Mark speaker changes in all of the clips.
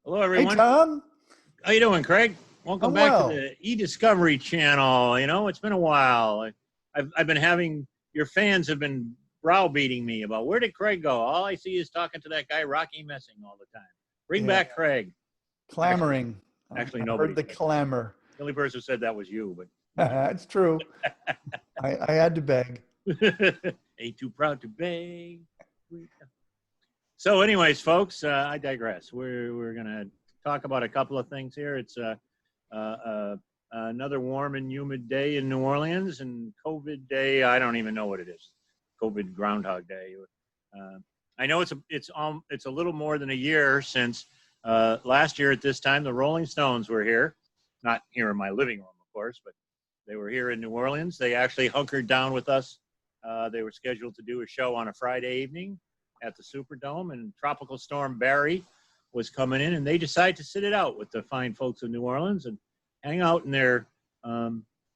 Speaker 1: Hello,
Speaker 2: Hey,
Speaker 1: everyone.
Speaker 2: Tom.
Speaker 1: How you doing, Craig? Welcome
Speaker 2: I'm
Speaker 1: back to
Speaker 2: well.
Speaker 1: the eDiscovery channel. You know, it's been a while. I've been having your fans have been browbeating me about where did Craig go? All I see is talking to that guy Rocky Messing all the time. Bring
Speaker 2: Yeah,
Speaker 1: back Craig.
Speaker 2: clamoring.
Speaker 1: Actually,
Speaker 2: I
Speaker 1: nobody
Speaker 2: heard the
Speaker 1: said that.
Speaker 2: clamor.
Speaker 1: The only person who said that was you,
Speaker 2: It's true. I had to beg.
Speaker 1: but ain't too proud to beg. So, anyways, folks, I digress. We're gonna talk about a couple of things here. It's another warm and humid day in New Orleans, and COVID day. I don't even know what it is. COVID Groundhog Day. I know it's a little more than a year since last year at this time the Rolling Stones were here. Not here in my living room, of course, but they were here in New Orleans. They actually hunkered down with us. They were scheduled to do a show on a Friday evening at the Superdome, and Tropical Storm Barry was coming in, and they decided to sit it out with the fine folks of New Orleans and hang out in their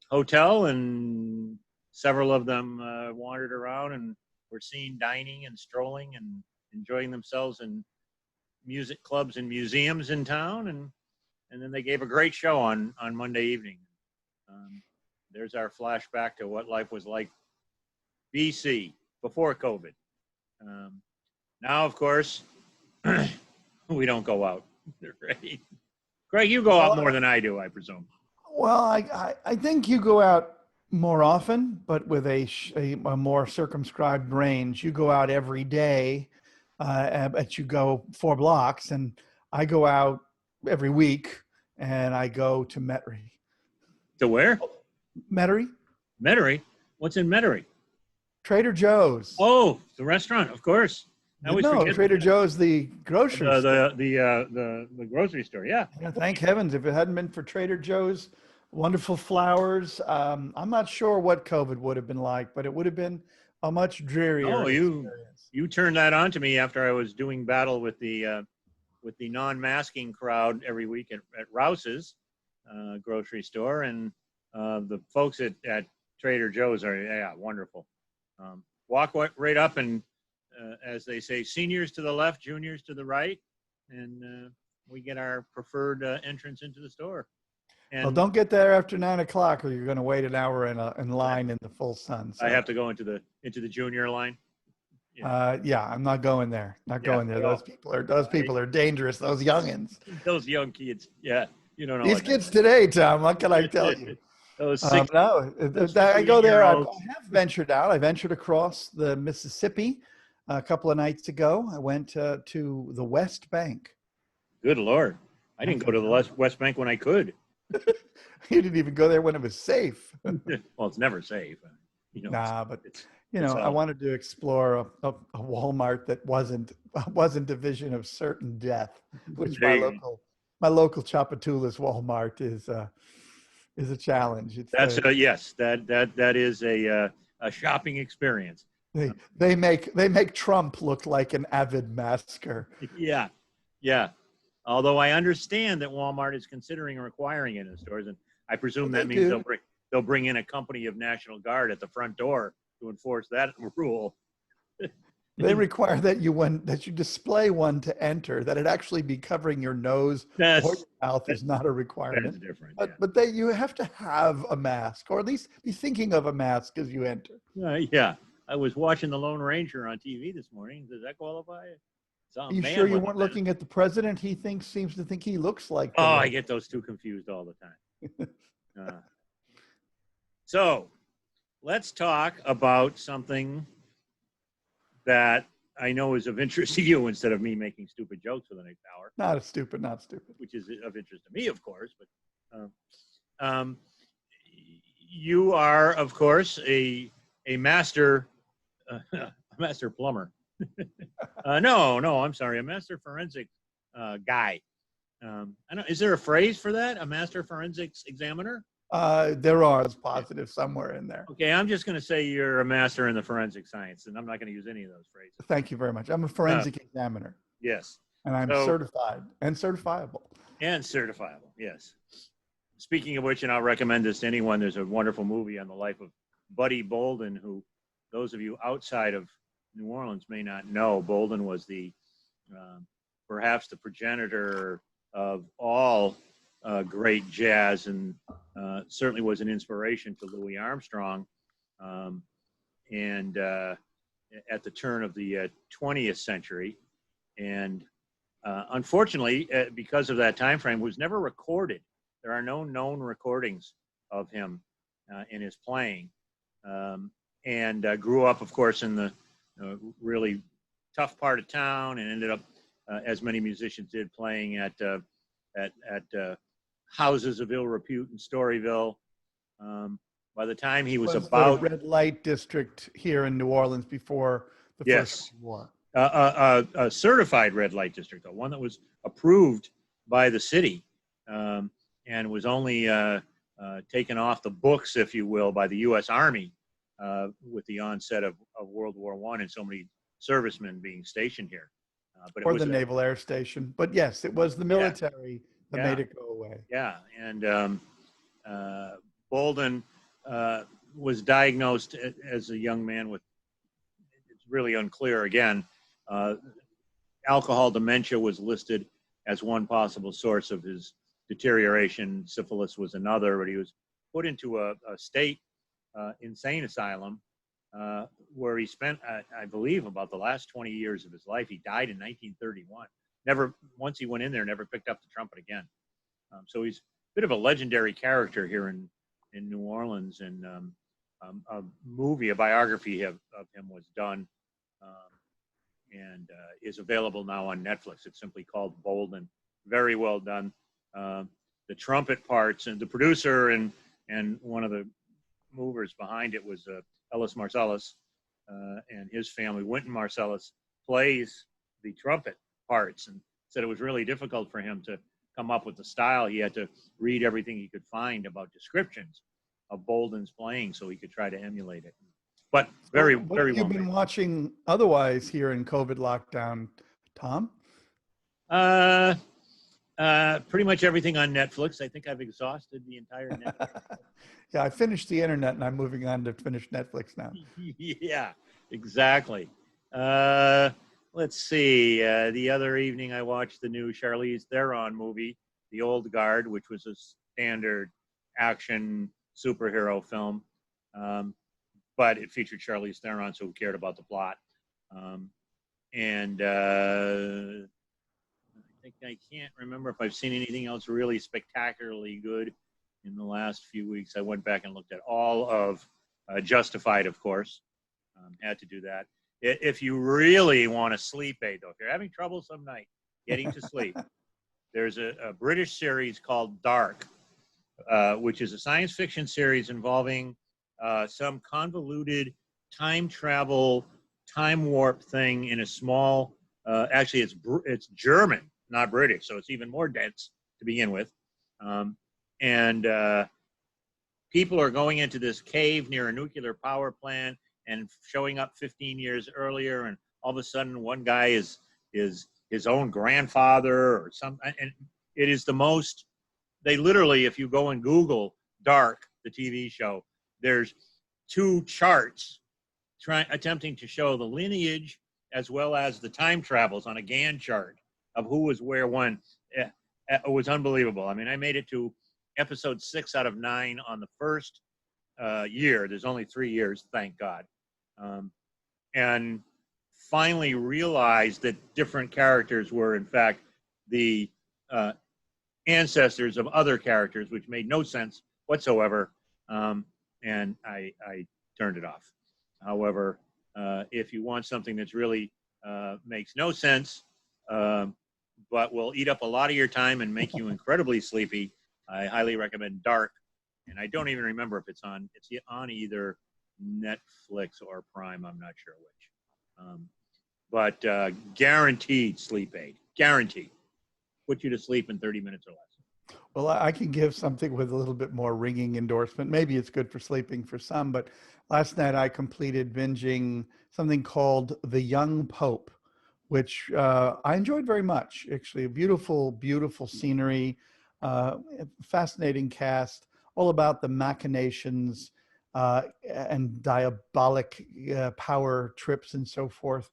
Speaker 1: hotel, and several of them wandered around and were seen dining and strolling and enjoying themselves in music clubs and museums in town, and then they gave a great show on Monday evening. There's our flashback to what life was like BC, before COVID. Now, of course, we don't go out. Right? Greg, you go out more than I do, I presume.
Speaker 2: Well, I think you go out more often, but with a more circumscribed range. You go out every day, but you go 4 blocks, and I go out every week, and I go to Metairie.
Speaker 1: To where?
Speaker 2: Metairie?
Speaker 1: Metairie? What's in Metairie?
Speaker 2: Trader Joe's.
Speaker 1: Oh, the restaurant, of course.
Speaker 2: No, Trader Joe's, the grocery store.
Speaker 1: The grocery store, yeah.
Speaker 2: Thank heavens. If it hadn't been for Trader Joe's, wonderful flowers, I'm not sure what COVID would have been like, but it would have been a much drearier experience.
Speaker 1: You turned that on to me after I was doing battle with the non-masking crowd every week at Rouse's grocery store, and the folks at Trader Joe's are wonderful. Walk right up, and as they say, seniors to the left, juniors to the right, and we get our preferred entrance into the store. And
Speaker 2: well, don't get there after 9 o'clock, or you're going to wait an hour in line in the full sun. So.
Speaker 1: I have to go into the junior line.
Speaker 2: Yeah, I'm not going there. Not going there. Those people are dangerous. Those youngins.
Speaker 1: Those young kids. Yeah, you don't know.
Speaker 2: These kids today, Tom. What can I tell you?
Speaker 1: Those
Speaker 2: I go there. I have ventured out. I ventured across the Mississippi a couple of nights ago. I went to the West Bank.
Speaker 1: Good Lord. I didn't go to the West Bank when I could.
Speaker 2: You didn't even go there when it was safe.
Speaker 1: Well, it's never safe.
Speaker 2: But I wanted to explore a Walmart that wasn't a vision of certain death, which my local Chapatoulas Walmart is a challenge.
Speaker 1: Yes, that is a shopping experience.
Speaker 2: They make Trump look like an avid masker.
Speaker 1: Yeah. Although I understand that Walmart is considering requiring it in stores, and I presume that means they'll bring in a company of National Guard at the front door to enforce that rule.
Speaker 2: They require that you display one to enter, that it actually be covering your nose or your mouth is not a requirement.
Speaker 1: That's different.
Speaker 2: But you have to have a mask, or at least be thinking of a mask as you enter.
Speaker 1: Yeah. I was watching The Lone Ranger on TV this morning. Does that qualify?
Speaker 2: Are you sure you weren't looking at the president? He seems to think he looks like.
Speaker 1: I get those two confused all the time. So let's talk about something that I know is of interest to you, instead of me making stupid jokes for the next hour.
Speaker 2: Not stupid.
Speaker 1: Which is of interest to me, of course. But you are, of course, a master plumber. No, I'm sorry, a master forensic guy. Is there a phrase for that? A master forensics examiner?
Speaker 2: There are positive somewhere in there.
Speaker 1: Okay, I'm just going to say you're a master in the forensic science, and I'm not going to use any of those phrases.
Speaker 2: Thank you very much. I'm a forensic examiner.
Speaker 1: Yes.
Speaker 2: And I'm certified and certifiable.
Speaker 1: And certifiable, yes. Speaking of which, and I'll recommend this to anyone, there's a wonderful movie on the life of Buddy Bolden, who those of you outside of New Orleans may not know. Bolden was perhaps the progenitor of all great jazz, and certainly was an inspiration to Louis Armstrong. Um, and at the turn of the 20th century, and unfortunately, because of that time frame, was never recorded. There are no known recordings of him in his playing, and grew up, of course, in the really tough part of town, and ended up, as many musicians did, playing at houses of ill repute in Storyville. By the time he was about
Speaker 2: the red light district here in New Orleans before the First World
Speaker 1: War. A certified red light district, though, one that was approved by the city, and was only taken off the books, if you will, by the U.S. Army with the onset of World War I and so many servicemen being stationed here. But it
Speaker 2: or
Speaker 1: was
Speaker 2: the Naval Air Station. But yes, it was the military that made it go away.
Speaker 1: Yeah, and Bolden was diagnosed as a young man with, it's really unclear again, alcohol dementia was listed as one possible source of his deterioration. Syphilis was another, but he was put into a state insane asylum where he spent, I believe, about the last 20 years of his life. He died in 1931. Never, once he went in there, never picked up the trumpet again. So he's a bit of a legendary character here in New Orleans, and a movie, a biography of him was done, and is available now on Netflix. It's simply called Bolden. Very well done. The trumpet parts, and the producer and one of the movers behind it was Ellis Marcellus, and his family. Wynton Marcellus plays the trumpet parts, and said it was really difficult for him to come up with the style. He had to read everything he could find about descriptions of Bolden's playing so he could try to emulate it. But very,
Speaker 2: what
Speaker 1: very
Speaker 2: have you
Speaker 1: well
Speaker 2: been
Speaker 1: made.
Speaker 2: watching otherwise here in COVID lockdown, Tom?
Speaker 1: Pretty much everything on Netflix. I think I've exhausted the entire Netflix.
Speaker 2: Yeah, I finished the internet and I'm moving on to finish Netflix now.
Speaker 1: Yeah, exactly. Let's see. The other evening, I watched the new Charlize Theron movie, The Old Guard, which was a standard action superhero film, but it featured Charlize Theron, so who cared about the plot? And I can't remember if I've seen anything else really spectacularly good in the last few weeks. I went back and looked at all of Justified, of course. Had to do that. If you really want a sleep aid, though, if you're having trouble some night getting to sleep, there's a British series called Dark, which is a science fiction series involving some convoluted time travel, time warp thing in a small, actually it's German, not British, so it's even more dense to begin with. And people are going into this cave near a nuclear power plant and showing up 15 years earlier, and all of a sudden one guy is his own grandfather or something. And it is the most, they literally, if you go and Google Dark, the TV show, there's two charts attempting to show the lineage as well as the time travels on a Gantt chart of who was where when. It was unbelievable. I mean, I made it to episode 6 out of 9 on the first year. There's only 3 years, thank God. And finally realized that different characters were, in fact, the ancestors of other characters, which made no sense whatsoever. And I turned it off. However, if you want something that's really makes no sense, but will eat up a lot of your time and make you incredibly sleepy, I highly recommend Dark. And I don't even remember if it's on either Netflix or Prime. I'm not sure which. But guaranteed sleep aid. Guaranteed. Put you to sleep in 30 minutes or less.
Speaker 2: Well, I can give something with a little bit more ringing endorsement. Maybe it's good for sleeping for some, but last night I completed binging something called The Young Pope, which I enjoyed very much. Actually, a beautiful, beautiful scenery, fascinating cast, all about the machinations and diabolic power trips and so forth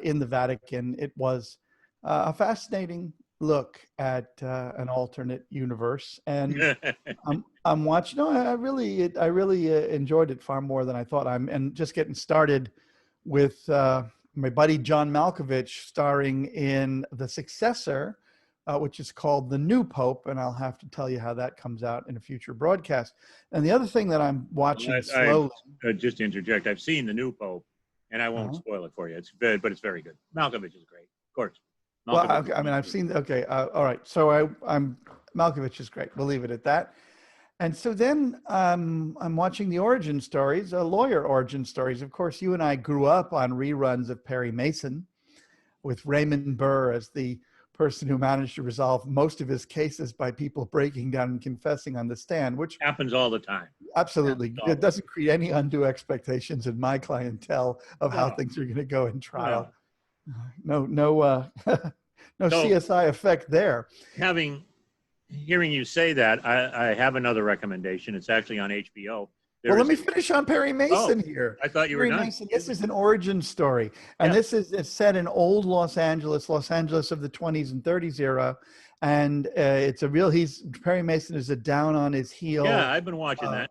Speaker 2: in the Vatican. It was a fascinating look at an alternate universe, and I'm watching. No, I really enjoyed it far more than I thought. And just getting started with my buddy John Malkovich starring in the successor, which is called The New Pope, and I'll have to tell you how that comes out in a future broadcast. And the other thing that I'm watching slowly.
Speaker 1: Just to interject, I've seen The New Pope, and I won't spoil it for you. It's good, but it's very good. Malkovich is great, of course.
Speaker 2: Well, I mean, I've seen. Okay, all right. So I'm Malkovich is great. We'll leave it at that. And so then I'm watching the origin stories, lawyer origin stories. Of course, you and I grew up on reruns of Perry Mason, with Raymond Burr as the person who managed to resolve most of his cases by people breaking down and confessing on the stand, which
Speaker 1: happens all the time.
Speaker 2: Absolutely. It doesn't create any undue expectations in my clientele of how things are going to go in trial. No CSI effect there.
Speaker 1: Hearing you say that, I have another recommendation. It's actually on HBO.
Speaker 2: Well, let me finish on Perry Mason here.
Speaker 1: I thought you were done. Mason,
Speaker 2: this is an origin story. And this is set in old Los Angeles of the 20s and 30s era. And Perry Mason is a down on his heel.
Speaker 1: Yeah, I've been watching that.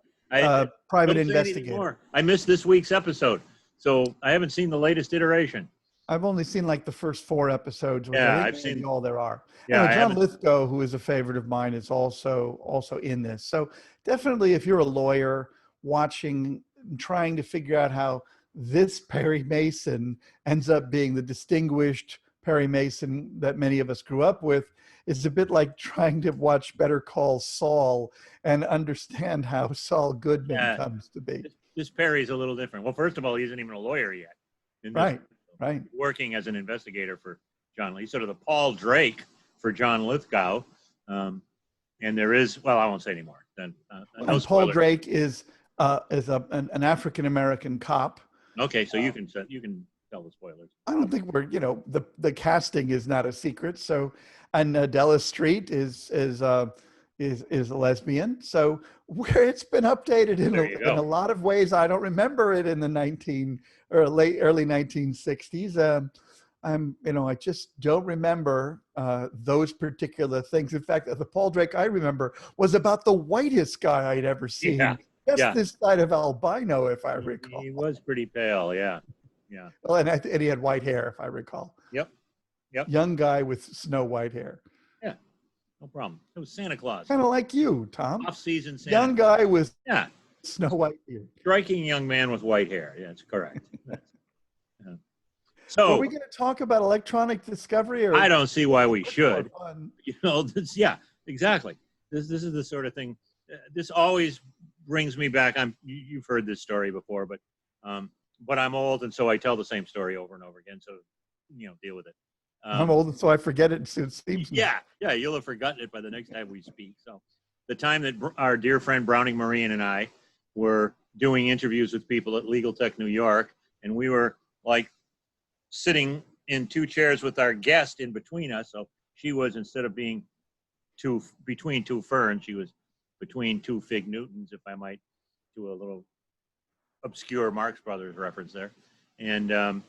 Speaker 2: Private investigator.
Speaker 1: I missed this week's episode, so I haven't seen the latest iteration.
Speaker 2: I've only seen like the first 4 episodes.
Speaker 1: I've seen
Speaker 2: all there are.
Speaker 1: Yeah,
Speaker 2: John Lithgow, who is a favorite of mine, is also in this. So definitely, if you're a lawyer watching, trying to figure out how this Perry Mason ends up being the distinguished Perry Mason that many of us grew up with, is a bit like trying to watch Better Call Saul and understand how Saul Goodman comes to be.
Speaker 1: This Perry's a little different. Well, first of all, he isn't even a lawyer yet.
Speaker 2: Right.
Speaker 1: Working as an investigator for John Lee, sort of the Paul Drake for John Lithgow. And there is, well, I won't say anymore.
Speaker 2: No Paul Drake is an African-American cop.
Speaker 1: Okay, so you can tell the spoilers.
Speaker 2: I don't think the casting is not a secret. So, and Della Street is a lesbian. So it's been updated in a lot of ways. I don't remember it in the early 1960s. I just don't remember those particular things. In fact, the Paul Drake I remember was about the whitest guy I'd ever seen. This side of albino, if I recall.
Speaker 1: He was pretty pale, yeah.
Speaker 2: Well, and he had white hair, if I recall.
Speaker 1: Yep.
Speaker 2: Young guy with snow white hair.
Speaker 1: Yeah, no problem. It was Santa Claus.
Speaker 2: Kind of like you, Tom.
Speaker 1: Off-season Santa.
Speaker 2: Young guy with snow white hair.
Speaker 1: Striking young man with white hair. Yeah, that's correct. So,
Speaker 2: are we going to talk about electronic discovery? Or
Speaker 1: I don't see why we should. Exactly. This is the sort of thing. This always brings me back. You've heard this story before, but I'm old, and so I tell the same story over and over again. So, deal with it.
Speaker 2: I'm old, and so I forget it. It seems.
Speaker 1: Yeah, you'll have forgotten it by the next time we speak. So, the time that our dear friend Browning Marine and I were doing interviews with people at Legal Tech New York, and we were like sitting in 2 chairs with our guest in between us. So she was, instead of being between 2 ferns, she was between 2 fig Newtons, if I might do a little obscure Marx Brothers reference there. And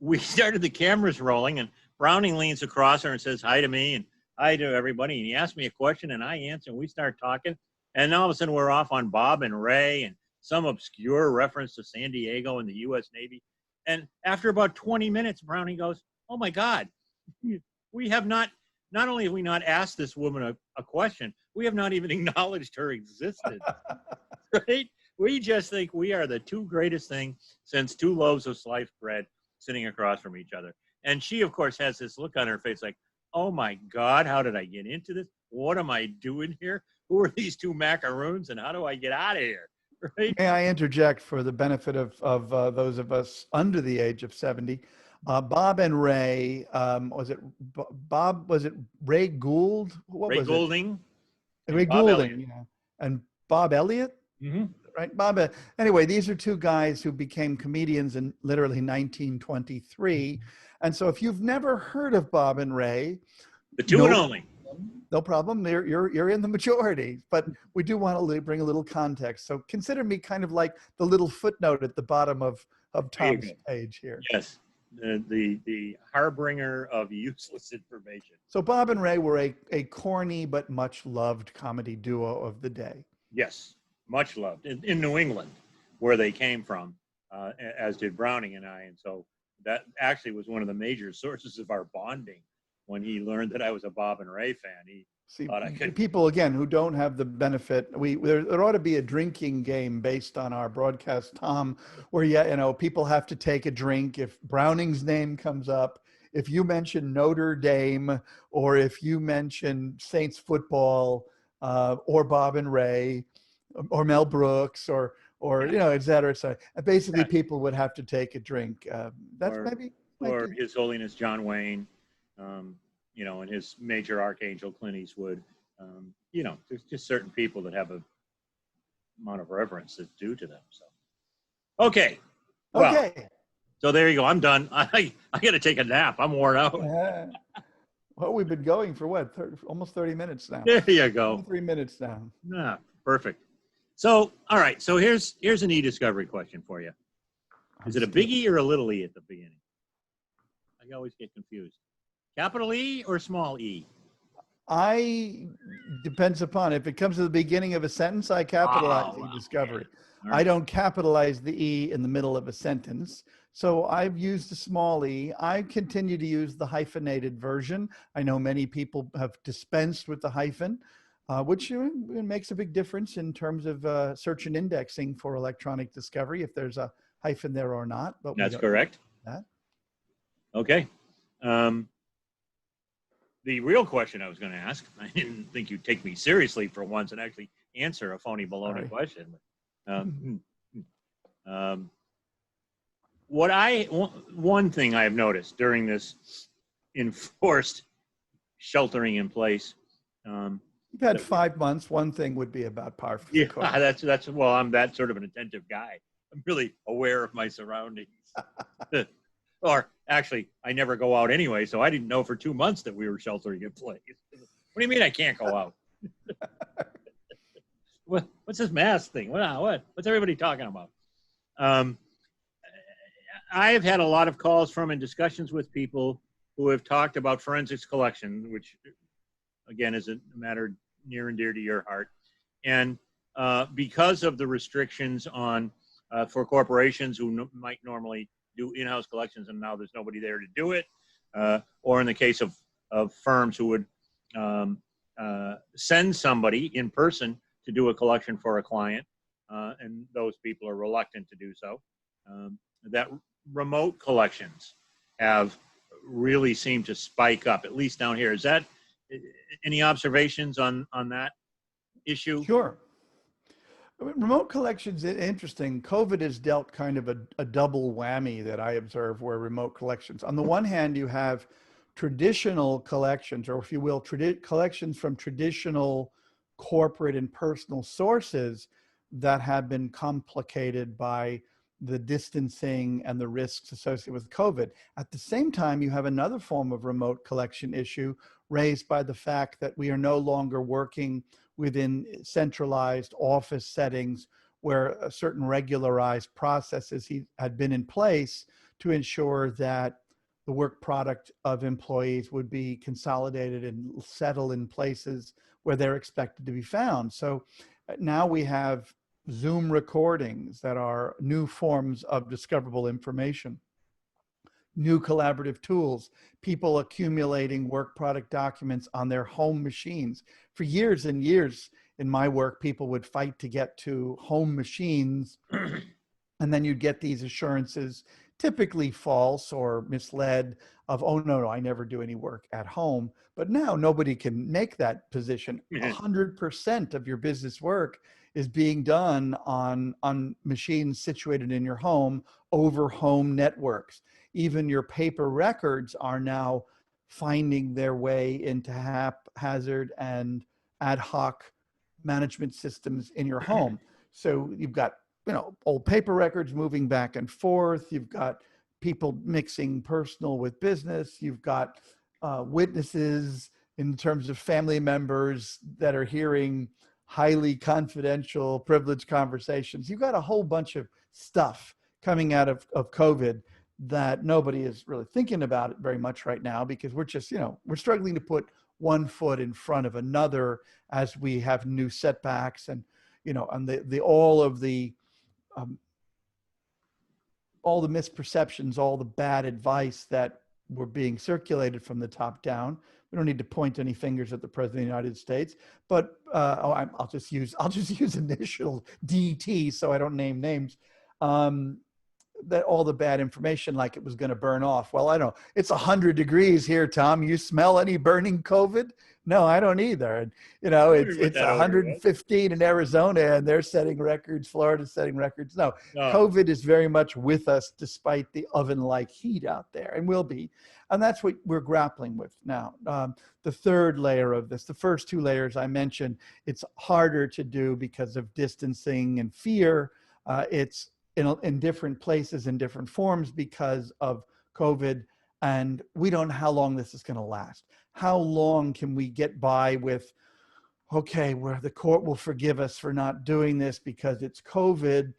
Speaker 1: we started the cameras rolling, and Browning leans across her and says hi to me and hi to everybody. And he asked me a question, and I answer, and we start talking. And all of a sudden, we're off on Bob and Ray and some obscure reference to San Diego and the U.S. Navy. And after about 20 minutes, Browning goes, "Oh my God, we have not only have we not asked this woman a question, we have not even acknowledged her existence." Right? We just think we are the 2 greatest thing since 2 loaves of sliced bread sitting across from each other. And she, of course, has this look on her face like, "Oh my God, how did I get into this? What am I doing here? Who are these 2 macaroons, and how do I get out of here?" Right?
Speaker 2: May I interject for the benefit of those of us under the age of 70? Bob and Ray, was it Ray Gould?
Speaker 1: Ray Goulding.
Speaker 2: Ray Goulding, and Bob Elliott.
Speaker 1: Mm-hmm.
Speaker 2: Right, Bob. Anyway, these are 2 guys who became comedians in literally 1923. And so if you've never heard of Bob and Ray,
Speaker 1: the 2 and only.
Speaker 2: No problem. You're in the majority, but we do want to bring a little context. So consider me kind of like the little footnote at the bottom of Tom's page here.
Speaker 1: Yes. the harbinger of useless information.
Speaker 2: So Bob and Ray were a corny but much loved comedy duo of the day.
Speaker 1: Yes, much loved in New England, where they came from, as did Browning and I. And so that actually was one of the major sources of our bonding. When he learned that I was a Bob and Ray fan, he
Speaker 2: See,
Speaker 1: thought I could.
Speaker 2: people again who don't have the benefit, there ought to be a drinking game based on our broadcast, Tom, where people have to take a drink if Browning's name comes up, if you mention Notre Dame, or if you mention Saints football, or Bob and Ray, or Mel Brooks, or et cetera, et cetera. And basically, people would have to take a drink. That's
Speaker 1: or His Holiness John Wayne. And his major archangel Clint Eastwood. There's just certain people that have a amount of reverence that's due to them. So, okay. Well,
Speaker 2: okay.
Speaker 1: So there you go. I'm done. I got to take a nap. I'm worn out.
Speaker 2: Well, we've been going for what? Almost 30 minutes now.
Speaker 1: There you go.
Speaker 2: 3 minutes now.
Speaker 1: Ah, perfect. So, all right. So here's an e-discovery question for you. Is it a big E or a little e at the beginning? I always get confused. Capital E or small e?
Speaker 2: Depends upon. If it comes to the beginning of a sentence, I capitalize e-discovery. Right. I don't capitalize the E in the middle of a sentence. So I've used the small e. I continue to use the hyphenated version. I know many people have dispensed with the hyphen, which makes a big difference in terms of search and indexing for electronic discovery, if there's a hyphen there or not. But
Speaker 1: that's correct.
Speaker 2: That.
Speaker 1: Okay. The real question I was going to ask, I didn't think you'd take me seriously for once and actually answer a phony baloney question. One thing I have noticed during this enforced sheltering in place.
Speaker 2: You've had 5 months. One thing would be about par for the course.
Speaker 1: I'm that sort of an attentive guy. I'm really aware of my surroundings. Or actually, I never go out anyway, so I didn't know for 2 months that we were sheltering in place. What do you mean I can't go out? What's this mask thing? What's everybody talking about? I have had a lot of calls from and discussions with people who have talked about forensics collection, which, again, is a matter near and dear to your heart. And because of the restrictions on for corporations who might normally do in-house collections, and now there's nobody there to do it, or in the case of firms who would send somebody in person to do a collection for a client, and those people are reluctant to do so. That remote collections have really seemed to spike up, at least down here. Is that any observations on that issue?
Speaker 2: Sure. Remote collections is interesting. COVID has dealt kind of a double whammy that I observe where remote collections. On the one hand, you have traditional collections, or if you will, collections from traditional corporate and personal sources that have been complicated by the distancing and the risks associated with COVID. At the same time, you have another form of remote collection issue raised by the fact that we are no longer working within centralized office settings where certain regularized processes had been in place to ensure that the work product of employees would be consolidated and settle in places where they're expected to be found. So now we have Zoom recordings that are new forms of discoverable information, new collaborative tools, people accumulating work product documents on their home machines. For years and years in my work, people would fight to get to home machines, and then you'd get these assurances, typically false or misled, of, oh, no, I never do any work at home. But now nobody can make that position. 100% of your business work is being done on machines situated in your home over home networks. Even your paper records are now finding their way into haphazard and ad hoc management systems in your home. So you've got, old paper records moving back and forth. You've got people mixing personal with business. You've got witnesses in terms of family members that are hearing highly confidential, privileged conversations. You've got a whole bunch of stuff coming out of COVID that nobody is really thinking about it very much right now, because we're just, we're struggling to put one foot in front of another as we have new setbacks, and, and um, all the misperceptions, all the bad advice that were being circulated from the top down. We don't need to point any fingers at the president of the United States, but I'll just use initial DT so I don't name names. That all the bad information, like it was going to burn off. Well, I don't. It's 100 degrees here, Tom. You smell any burning COVID? No, I don't either. And it's 115 in Arizona, and they're setting records. Florida's setting records. No, COVID is very much with us, despite the oven-like heat out there, and will be. And that's what we're grappling with now. The third layer of this, the first two layers I mentioned, it's harder to do because of distancing and fear. It's in different places, in different forms because of COVID. And we don't know how long this is going to last. How long can we get by with, okay, where the court will forgive us for not doing this because it's COVID,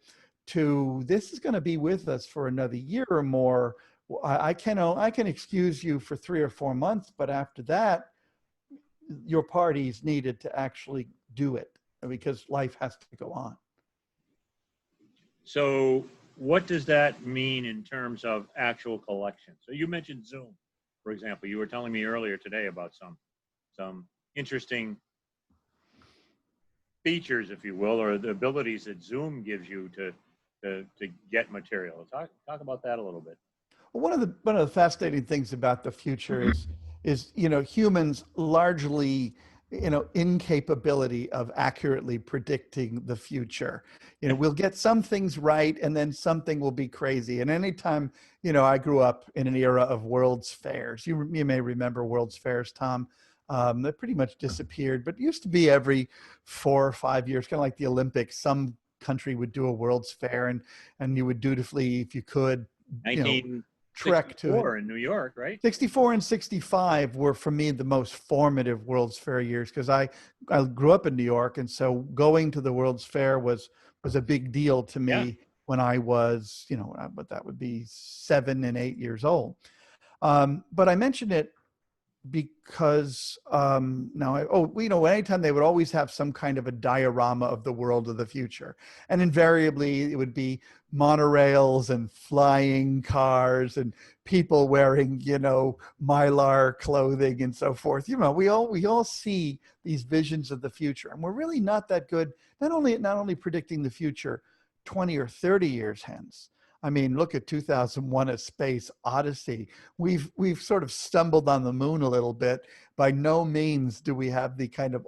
Speaker 2: to this is going to be with us for another year or more. I can excuse you for 3 or 4 months, but after that, your party's needed to actually do it because life has to go on.
Speaker 1: So what does that mean in terms of actual collection? So you mentioned Zoom, for example. You were telling me earlier today about some interesting features, if you will, or the abilities that Zoom gives you to get material. Talk about that a little bit.
Speaker 2: Well, one of the fascinating things about the future is humans largely incapability of accurately predicting the future. We'll get some things right, and then something will be crazy. And anytime, I grew up in an era of World's Fairs. You may remember World's Fairs, Tom. They pretty much disappeared, but it used to be every 4 or 5 years, kind of like the Olympics. Some country would do a World's Fair, and you would dutifully, if you could, trek to it.
Speaker 1: In New York, right?
Speaker 2: 64 and 65 were, for me, the most formative World's Fair years, because I grew up in New York, and so going to the World's Fair was a big deal to me when I was, but that would be 7 and 8 years old. But I mentioned it because anytime they would always have some kind of a diorama of the world of the future, and invariably it would be monorails and flying cars and people wearing Mylar clothing and so forth. We all see these visions of the future, and we're really not that good not only predicting the future 20 or 30 years hence. I mean, look at 2001: A Space Odyssey. We've sort of stumbled on the moon a little bit. By no means do we have the kind of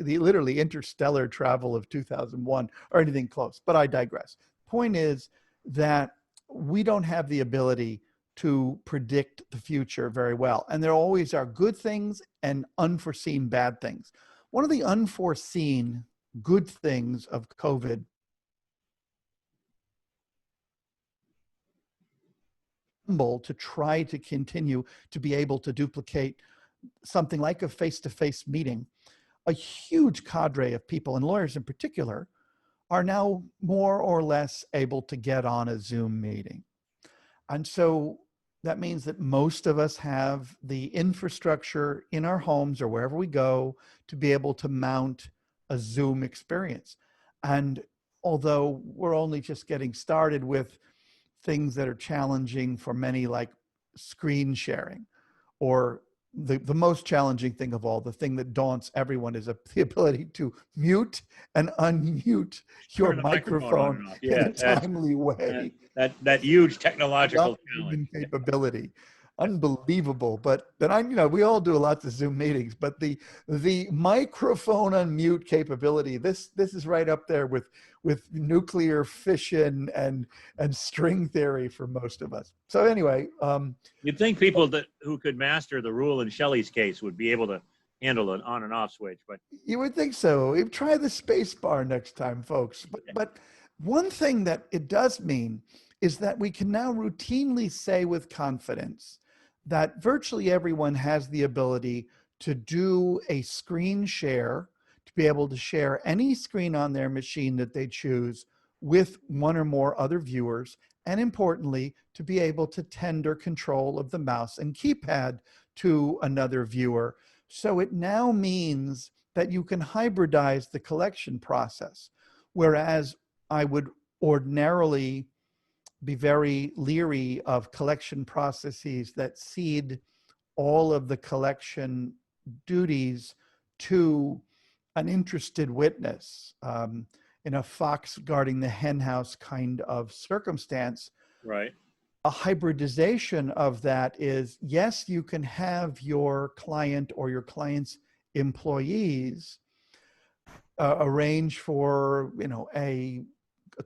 Speaker 2: literally interstellar travel of 2001 or anything close, but I digress. Point is that we don't have the ability to predict the future very well. And there always are good things and unforeseen bad things. One of the unforeseen good things of COVID to try to continue to be able to duplicate something like a face-to-face meeting. A huge cadre of people, and lawyers in particular, are now more or less able to get on a Zoom meeting. And so that means that most of us have the infrastructure in our homes or wherever we go to be able to mount a Zoom experience. And although we're only just getting started with things that are challenging for many, like screen sharing, or the most challenging thing of all, the thing that daunts everyone, is the ability to mute and unmute your microphone in a timely way.
Speaker 1: That huge technological challenge.
Speaker 2: Capability. Unbelievable. But we all do lots of Zoom meetings, but the microphone unmute capability, this is right up there with nuclear fission and string theory for most of us. So anyway,
Speaker 1: you'd think people who could master the rule in Shelley's case would be able to handle an on and off switch, but
Speaker 2: you would think so. Try the space bar next time, folks. But one thing that it does mean is that we can now routinely say with confidence that virtually everyone has the ability to do a screen share, to be able to share any screen on their machine that they choose with one or more other viewers and importantly, to be able to tender control of the mouse and keypad to another viewer. So it now means that you can hybridize the collection process, whereas I would ordinarily be very leery of collection processes that cede all of the collection duties to an interested witness, in a fox guarding the henhouse kind of circumstance.
Speaker 1: Right.
Speaker 2: A hybridization of that is, yes, you can have your client or your client's employees arrange for, a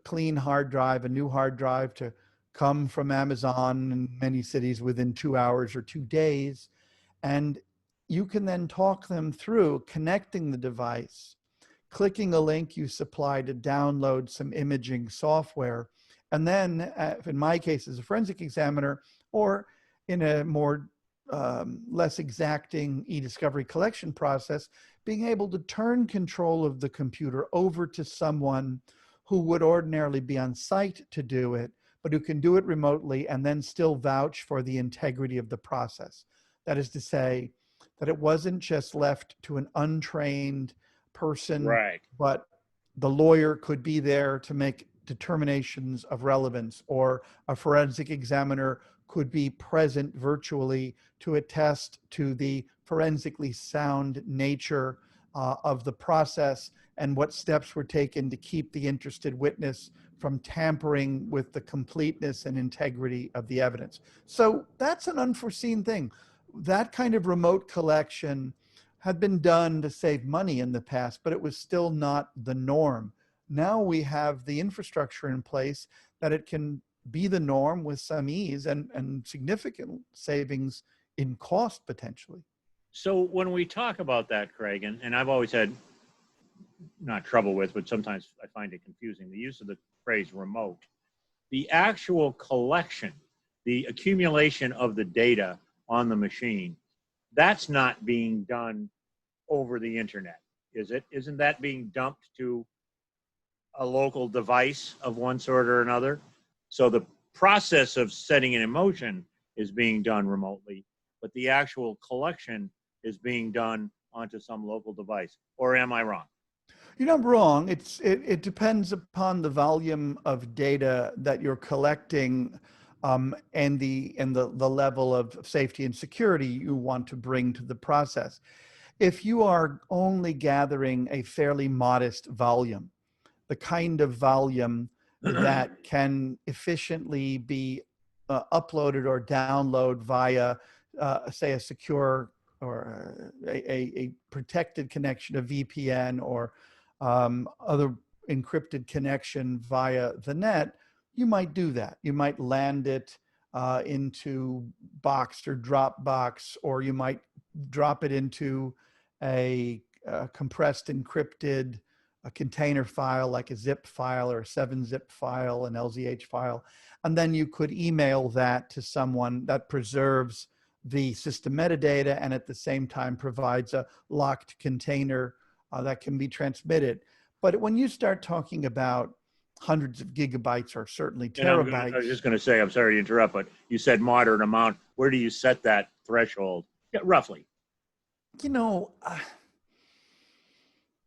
Speaker 2: clean hard drive, a new hard drive to come from Amazon in many cities within 2 hours or 2 days. And you can then talk them through connecting the device, clicking a link you supply to download some imaging software. And then, in my case, as a forensic examiner, or in a more less exacting e-discovery collection process, being able to turn control of the computer over to someone who would ordinarily be on site to do it, but who can do it remotely and then still vouch for the integrity of the process. That is to say, that it wasn't just left to an untrained person,
Speaker 1: Right.
Speaker 2: but the lawyer could be there to make determinations of relevance, or a forensic examiner could be present virtually to attest to the forensically sound nature of the process and what steps were taken to keep the interested witness from tampering with the completeness and integrity of the evidence. So that's an unforeseen thing. That kind of remote collection had been done to save money in the past, but it was still not the norm. Now we have the infrastructure in place that it can be the norm with some ease and significant savings in cost potentially.
Speaker 1: So when we talk about that, Craig, and I've always had not trouble with, but sometimes I find it confusing, the use of the phrase remote, the actual collection, the accumulation of the data on the machine, that's not being done over the internet, is it? Isn't that being dumped to a local device of one sort or another? So the process of setting it in motion is being done remotely, but the actual collection is being done onto some local device. Or am I wrong?
Speaker 2: You're not wrong. It depends upon the volume of data that you're collecting, and the level of safety and security you want to bring to the process. If you are only gathering a fairly modest volume, the kind of volume that can efficiently be uploaded or downloaded via, say, a secure or a protected connection, a VPN, or other encrypted connection via the net, you might do that. You might land it into Box or Dropbox, or you might drop it into a compressed, encrypted a container file like a zip file or a 7-zip file, an LZH file, and then you could email that to someone. That preserves the system metadata and at the same time provides a locked container that can be transmitted. But when you start talking about hundreds of gigabytes or certainly
Speaker 1: And I was
Speaker 2: terabytes,
Speaker 1: just going to say, I'm sorry to interrupt, but you said moderate amount. Where do you set that threshold? Yeah, roughly.
Speaker 2: you know,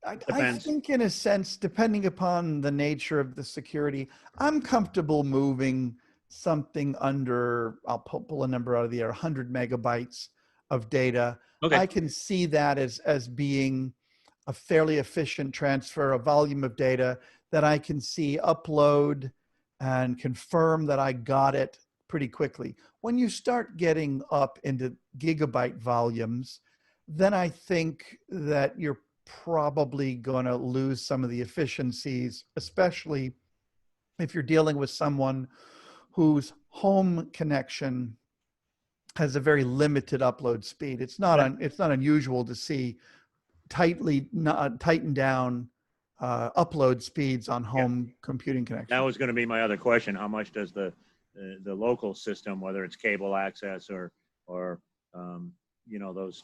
Speaker 2: I
Speaker 1: Depends.
Speaker 2: think in a sense, depending upon the nature of the security, I'm comfortable moving something under, I'll pull a number out of the air, 100 megabytes of data.
Speaker 1: Okay.
Speaker 2: I can see that as being a fairly efficient transfer, a volume of data that I can see upload and confirm that I got it pretty quickly. When you start getting up into gigabyte volumes, then I think that you're probably going to lose some of the efficiencies, especially if you're dealing with someone whose home connection has a very limited upload speed. It's not unusual to see tightened down upload speeds on home computing
Speaker 1: That
Speaker 2: connections.
Speaker 1: was going to be my other question. How much does the local system, whether it's cable access or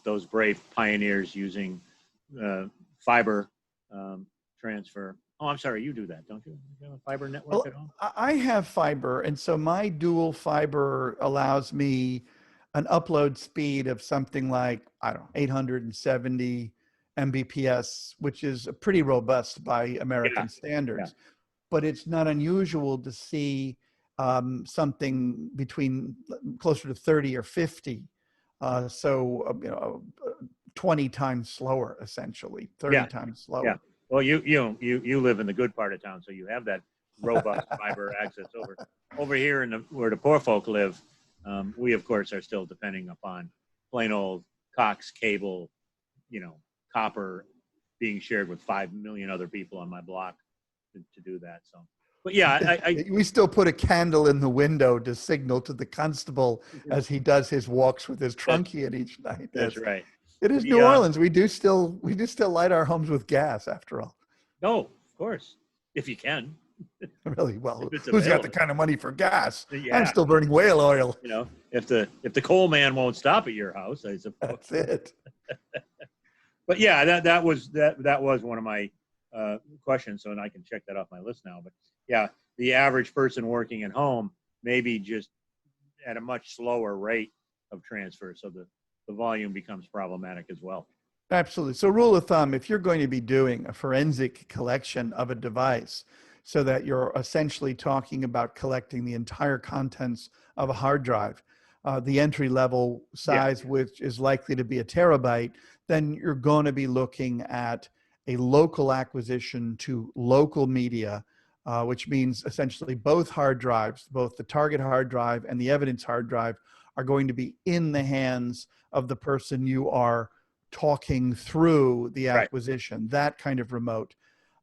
Speaker 1: those brave pioneers using fiber transfer, Oh, I'm sorry. You do that, don't you? You have a fiber network
Speaker 2: Well,
Speaker 1: at home?
Speaker 2: I have fiber, and so my dual fiber allows me an upload speed of something like, I don't know, 870 Mbps, which is pretty robust by
Speaker 1: Yeah.
Speaker 2: American
Speaker 1: Yeah.
Speaker 2: standards. But it's not unusual to see something between closer to 30 or 50. You know, 20 times slower, essentially, 30
Speaker 1: Yeah.
Speaker 2: times
Speaker 1: Yeah.
Speaker 2: slower.
Speaker 1: Well, you live in the good part of town, so you have that robust fiber access over here in where the poor folk live. We of course are still depending upon plain old Cox cable, you know, copper being shared with 5 million other people on my block to do that. So, but yeah,
Speaker 2: We still put a candle in the window to signal to the constable as he does his walks with his
Speaker 1: that's
Speaker 2: truncheon each night.
Speaker 1: that's
Speaker 2: Yes,
Speaker 1: right.
Speaker 2: it is New
Speaker 1: The
Speaker 2: Orleans. We do still light our homes with gas, after all.
Speaker 1: no, of course, if you can,
Speaker 2: Really,
Speaker 1: if
Speaker 2: well,
Speaker 1: it's
Speaker 2: who's got the
Speaker 1: available.
Speaker 2: kind of money for gas? I'm
Speaker 1: Yeah,
Speaker 2: still burning whale oil.
Speaker 1: you know, if the coal man won't stop at your house, I suppose.
Speaker 2: That's it.
Speaker 1: But yeah, that was one of my questions, so and I can check that off my list now. But yeah, the average person working at home maybe just at a much slower rate of transfer, so the volume becomes problematic as well.
Speaker 2: Absolutely. So, rule of thumb, if you're going to be doing a forensic collection of a device, so that you're essentially talking about collecting the entire contents of a hard drive, the entry level
Speaker 1: Yeah,
Speaker 2: size, which is likely to be a terabyte, then you're going to be looking at a local acquisition to local media, which means essentially both hard drives, both the target hard drive and the evidence hard drive, are going to be in the hands of the person you are talking through the
Speaker 1: right.
Speaker 2: acquisition, that kind of remote.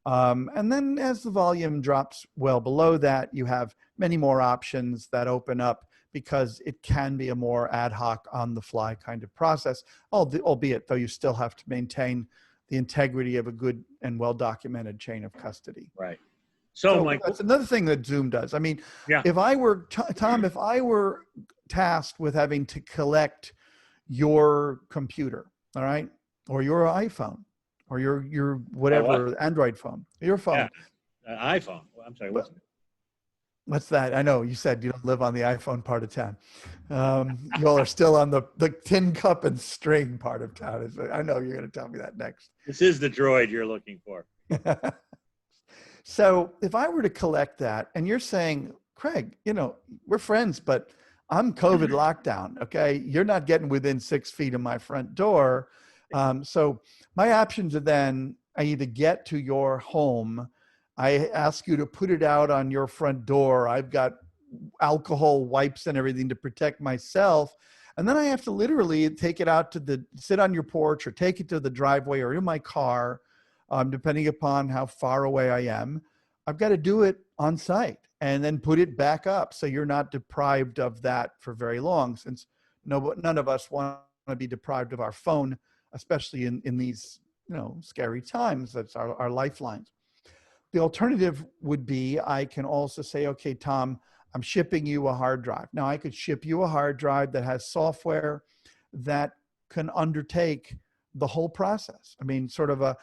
Speaker 2: And then as the volume drops well below that, you have many more options that open up because it can be a more ad hoc, on the fly kind of process, albeit though you still have to maintain the integrity of a good and well documented chain of custody.
Speaker 1: Right. So,
Speaker 2: So
Speaker 1: Michael,
Speaker 2: that's another thing that Zoom does. I mean,
Speaker 1: yeah,
Speaker 2: if I were, Tom, if I were tasked with having to collect your computer, all right, or your iPhone, or your
Speaker 1: what?
Speaker 2: whatever Android phone, your
Speaker 1: Yeah,
Speaker 2: phone.
Speaker 1: iPhone. Well, I'm sorry.
Speaker 2: But what's that? I know you said you don't live on the iPhone part of town. You all are still on the tin cup and string part of town. I know you're going to tell me that next.
Speaker 1: This is the droid you're looking for.
Speaker 2: So if I were to collect that, and you're saying, Craig, you know, we're friends, but I'm COVID lockdown. Okay. You're not getting within 6 feet of my front door. So my options are then I either get to your home, I ask you to put it out on your front door. I've got alcohol wipes and everything to protect myself. And then I have to literally take it out to sit on your porch or take it to the driveway or in my car, depending upon how far away I am. I've got to do it on site and then put it back up. So you're not deprived of that for very long, since none of us want to be deprived of our phone, especially in these, you know, scary times. That's our lifelines. The alternative would be I can also say, okay, Tom, I'm shipping you a hard drive. Now I could ship you a hard drive that has software that can undertake the whole process. I mean, sort of a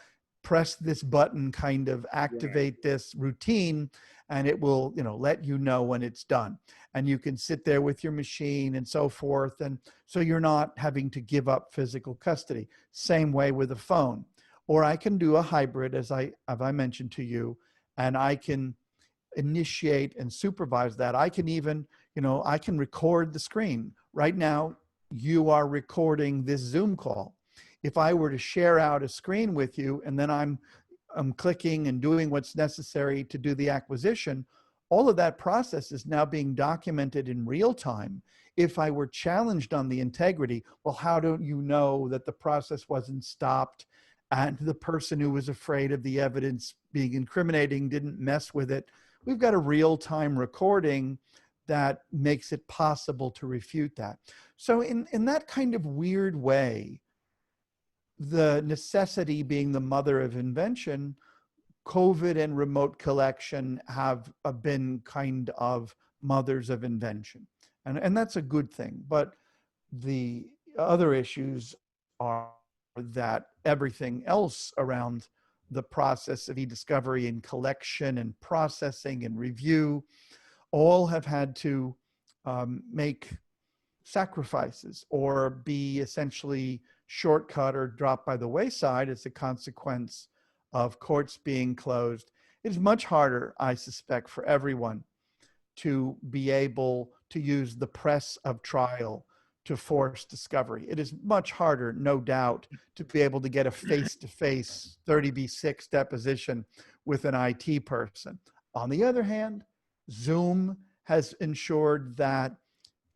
Speaker 2: press this button, kind of
Speaker 1: Right.
Speaker 2: activate this routine, and it will, you know, let you know when it's done. And you can sit there with your machine and so forth. And so you're not having to give up physical custody. Same way with a phone. Or I can do a hybrid, as I mentioned to you, and I can initiate and supervise that. I can even, you know, I can record the screen. Right now, you are recording this Zoom call. If I were to share out a screen with you and then I'm clicking and doing what's necessary to do the acquisition, all of that process is now being documented in real time. If I were challenged on the integrity, well, how do you know that the process wasn't stopped and the person who was afraid of the evidence being incriminating didn't mess with it? We've got a real-time recording that makes it possible to refute that. So in that kind of weird way, the necessity being the mother of invention, COVID and remote collection have been kind of mothers of invention. And that's a good thing. But the other issues are that everything else around the process of e-discovery and collection and processing and review, all have had to make sacrifices or be essentially shortcut or dropped by the wayside as a consequence of courts being closed. It is much harder, I suspect, for everyone to be able to use the press of trial to force discovery. It is much harder, no doubt, to be able to get a face-to-face 30B6 deposition with an IT person. On the other hand, Zoom has ensured that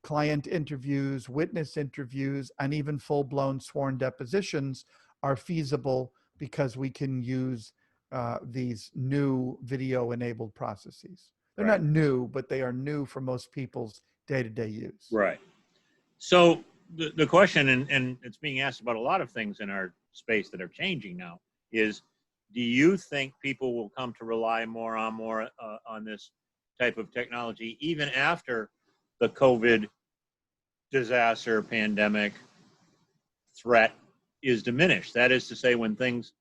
Speaker 2: client interviews, witness interviews, and even full-blown sworn depositions are feasible because we can use these new video-enabled processes. They're not new, but they are new for most people's day-to-day use.
Speaker 1: Right. So the question, and it's being asked about a lot of things in our space that are changing now, is do you think people will come to rely more on this type of technology even after the COVID disaster, pandemic threat is diminished? That is to say, when things,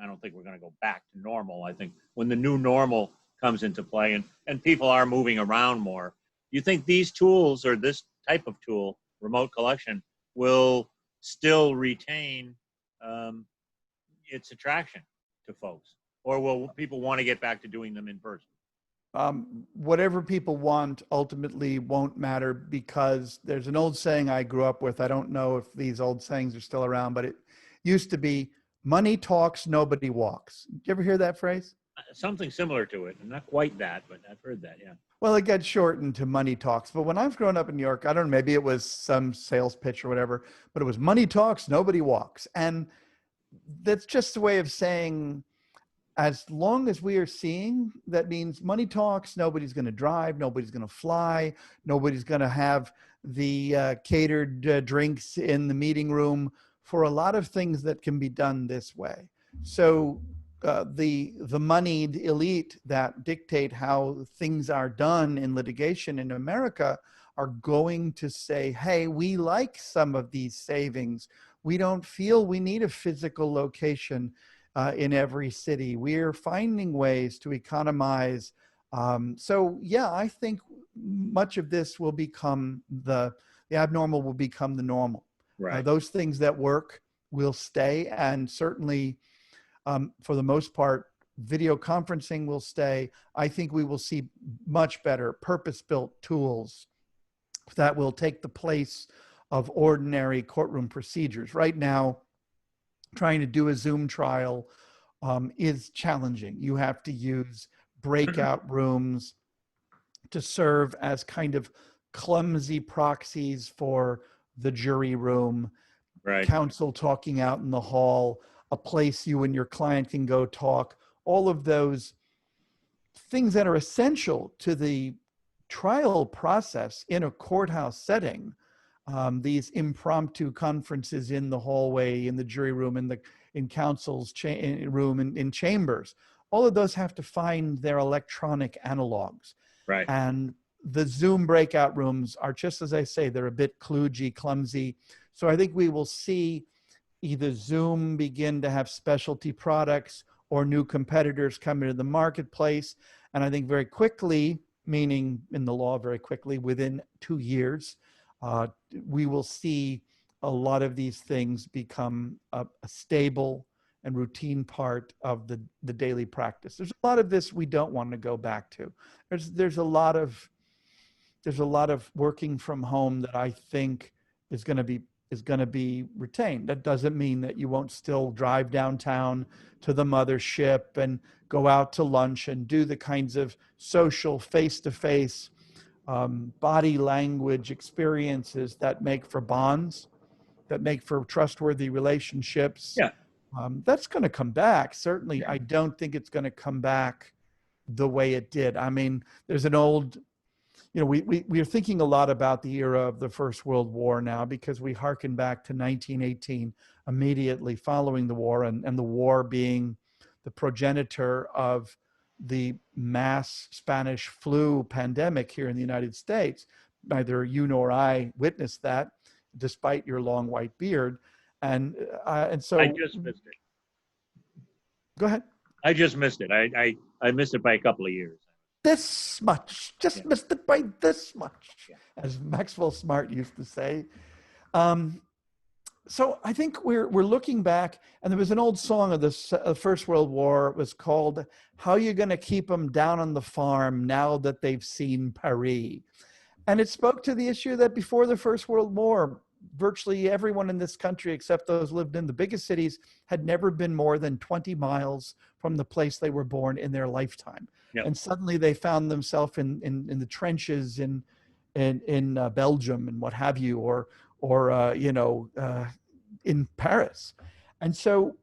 Speaker 1: I don't think we're going to go back to normal. I think when the new normal comes into play and people are moving around more, do you think these tools or this type of tool, remote collection, will still retain its attraction to folks? Or will people want to get back to doing them in person?
Speaker 2: Whatever people want ultimately won't matter, because there's an old saying I grew up with. I don't know if these old sayings are still around, but it used to be, money talks, nobody walks. Did you ever hear that phrase?
Speaker 1: Something similar to it, and not quite that, but I've heard that, yeah.
Speaker 2: Well, it got shortened to money talks. But when I was growing up in New York, I don't know, maybe it was some sales pitch or whatever, but it was money talks, nobody walks. And that's just a way of saying, as long as we are seeing, that means money talks, nobody's going to drive, nobody's going to fly, nobody's going to have the catered drinks in the meeting room for a lot of things that can be done this way. So the moneyed elite that dictate how things are done in litigation in America are going to say, hey, we like some of these savings. We don't feel we need a physical location in every city. We're finding ways to economize. So yeah, I think much of this will become the abnormal will become the normal.
Speaker 1: Right.
Speaker 2: Those things that work will stay, and certainly for the most part, video conferencing will stay. I think we will see much better purpose-built tools that will take the place of ordinary courtroom procedures. Right now, trying to do a Zoom trial is challenging. You have to use breakout rooms to serve as kind of clumsy proxies for the jury room,
Speaker 1: Right.
Speaker 2: counsel talking out in the hall, a place you and your client can go talk, all of those things that are essential to the trial process in a courthouse setting. These impromptu conferences in the hallway, in the jury room, in counsel's room, in chambers, all of those have to find their electronic analogs.
Speaker 1: Right.
Speaker 2: And the Zoom breakout rooms are, just as I say, they're a bit kludgy, clumsy. So I think we will see either Zoom begin to have specialty products or new competitors come into the marketplace. And I think very quickly, meaning in the law very quickly, within 2 years, we will see a lot of these things become a stable and routine part of the daily practice. There's a lot of this we don't want to go back to. There's a lot of working from home that I think is going to be retained. That doesn't mean that you won't still drive downtown to the mothership and go out to lunch and do the kinds of social face-to-face body language experiences that make for bonds, that make for trustworthy relationships.
Speaker 1: Yeah.
Speaker 2: That's going to come back. Certainly, I don't think it's going to come back the way it did. I mean, there's an old, we are thinking a lot about the era of the First World War now, because we hearken back to 1918, immediately following the war, and the war being the progenitor of the mass Spanish flu pandemic here in the United States. Neither you nor I witnessed that, despite your long white beard. And so
Speaker 1: I just missed it.
Speaker 2: Go ahead.
Speaker 1: I just missed it. I missed it by a couple of years.
Speaker 2: This much, just
Speaker 1: Yeah.
Speaker 2: missed it by this much,
Speaker 1: Yeah.
Speaker 2: as Maxwell Smart used to say. Um, so I think we're looking back, and there was an old song of the First World War. It was called "How You Gonna Keep Them Down on the Farm Now That They've Seen Paris," and it spoke to the issue that before the First World War, virtually everyone in this country, except those who lived in the biggest cities, had never been more than 20 miles from the place they were born in their lifetime.
Speaker 1: Yep.
Speaker 2: And suddenly they found themselves in the trenches in Belgium and what have you, or in Paris. And so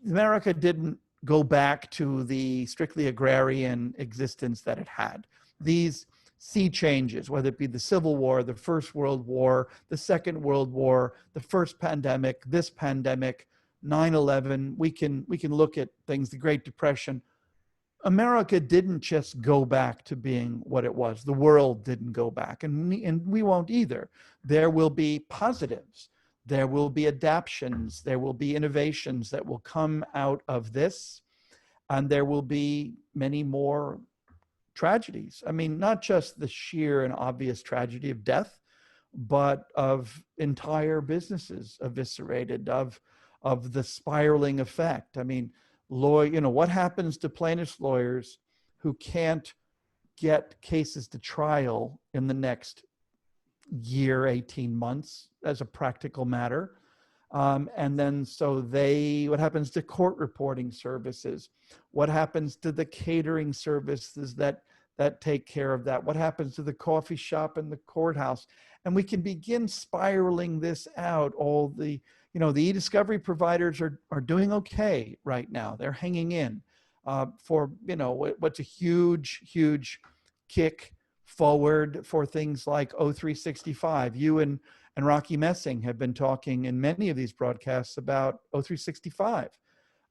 Speaker 2: America didn't go back to the strictly agrarian existence that it had. These sea changes, whether it be the Civil War, the First World War, the Second World War, the first pandemic, this pandemic, 9/11, we can look at things, the Great Depression. America didn't just go back to being what it was. The world didn't go back, and we won't either. There will be positives. There will be adaptions. There will be innovations that will come out of this, and there will be many more tragedies. I mean, not just the sheer and obvious tragedy of death, but of entire businesses eviscerated, of the spiraling effect. I mean, what happens to plaintiffs' lawyers who can't get cases to trial in the next year, 18 months as a practical matter? And then what happens to court reporting services? What happens to the catering services that take care of that? What happens to the coffee shop and the courthouse? And we can begin spiraling this out. All the e-discovery providers are doing okay right now. They're hanging in for, what's a huge kick forward for things like O365. You and Rocky Messing have been talking in many of these broadcasts about O365.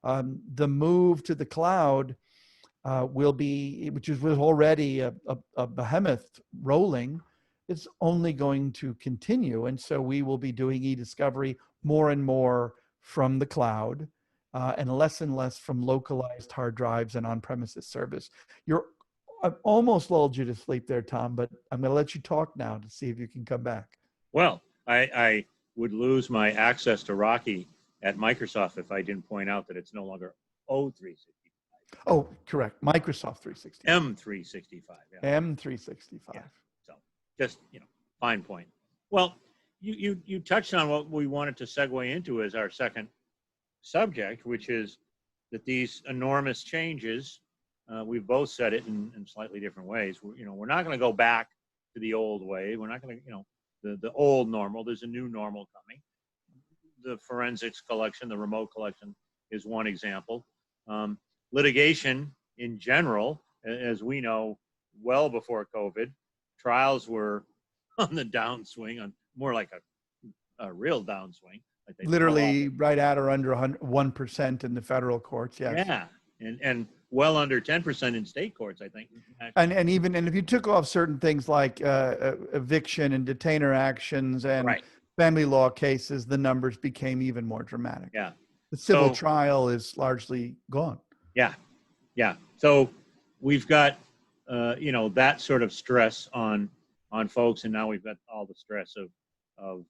Speaker 2: The move to the cloud will be, which was already a behemoth rolling, it's only going to continue. And so we will be doing e-discovery more and more from the cloud and less from localized hard drives and on-premises service. I've almost lulled you to sleep there, Tom, but I'm going to let you talk now to see if you can come back.
Speaker 1: Well, I would lose my access to Rocky at Microsoft if I didn't point out that it's no longer O365.
Speaker 2: Oh, correct. Microsoft 365.
Speaker 1: M365. Yeah.
Speaker 2: M365.
Speaker 1: Yeah. So just, fine point. Well, you touched on what we wanted to segue into as our second subject, which is that these enormous changes, we've both said it in slightly different ways. We're not going to go back to the old way. We're not going to, the old normal. There's a new normal coming. The forensics collection, the remote collection is one example. Litigation in general, as we know, well before COVID, trials were on the downswing, on more like a real downswing. Like
Speaker 2: literally right at or under 1% in the federal courts. Yes.
Speaker 1: Yeah, and well under 10% in state courts, I think.
Speaker 2: And if you took off certain things like eviction and detainer actions and
Speaker 1: right.
Speaker 2: family law cases, the numbers became even more dramatic.
Speaker 1: Yeah.
Speaker 2: The civil trial is largely gone.
Speaker 1: Yeah. Yeah. So we've got, that sort of stress on folks. And now we've got all the stress of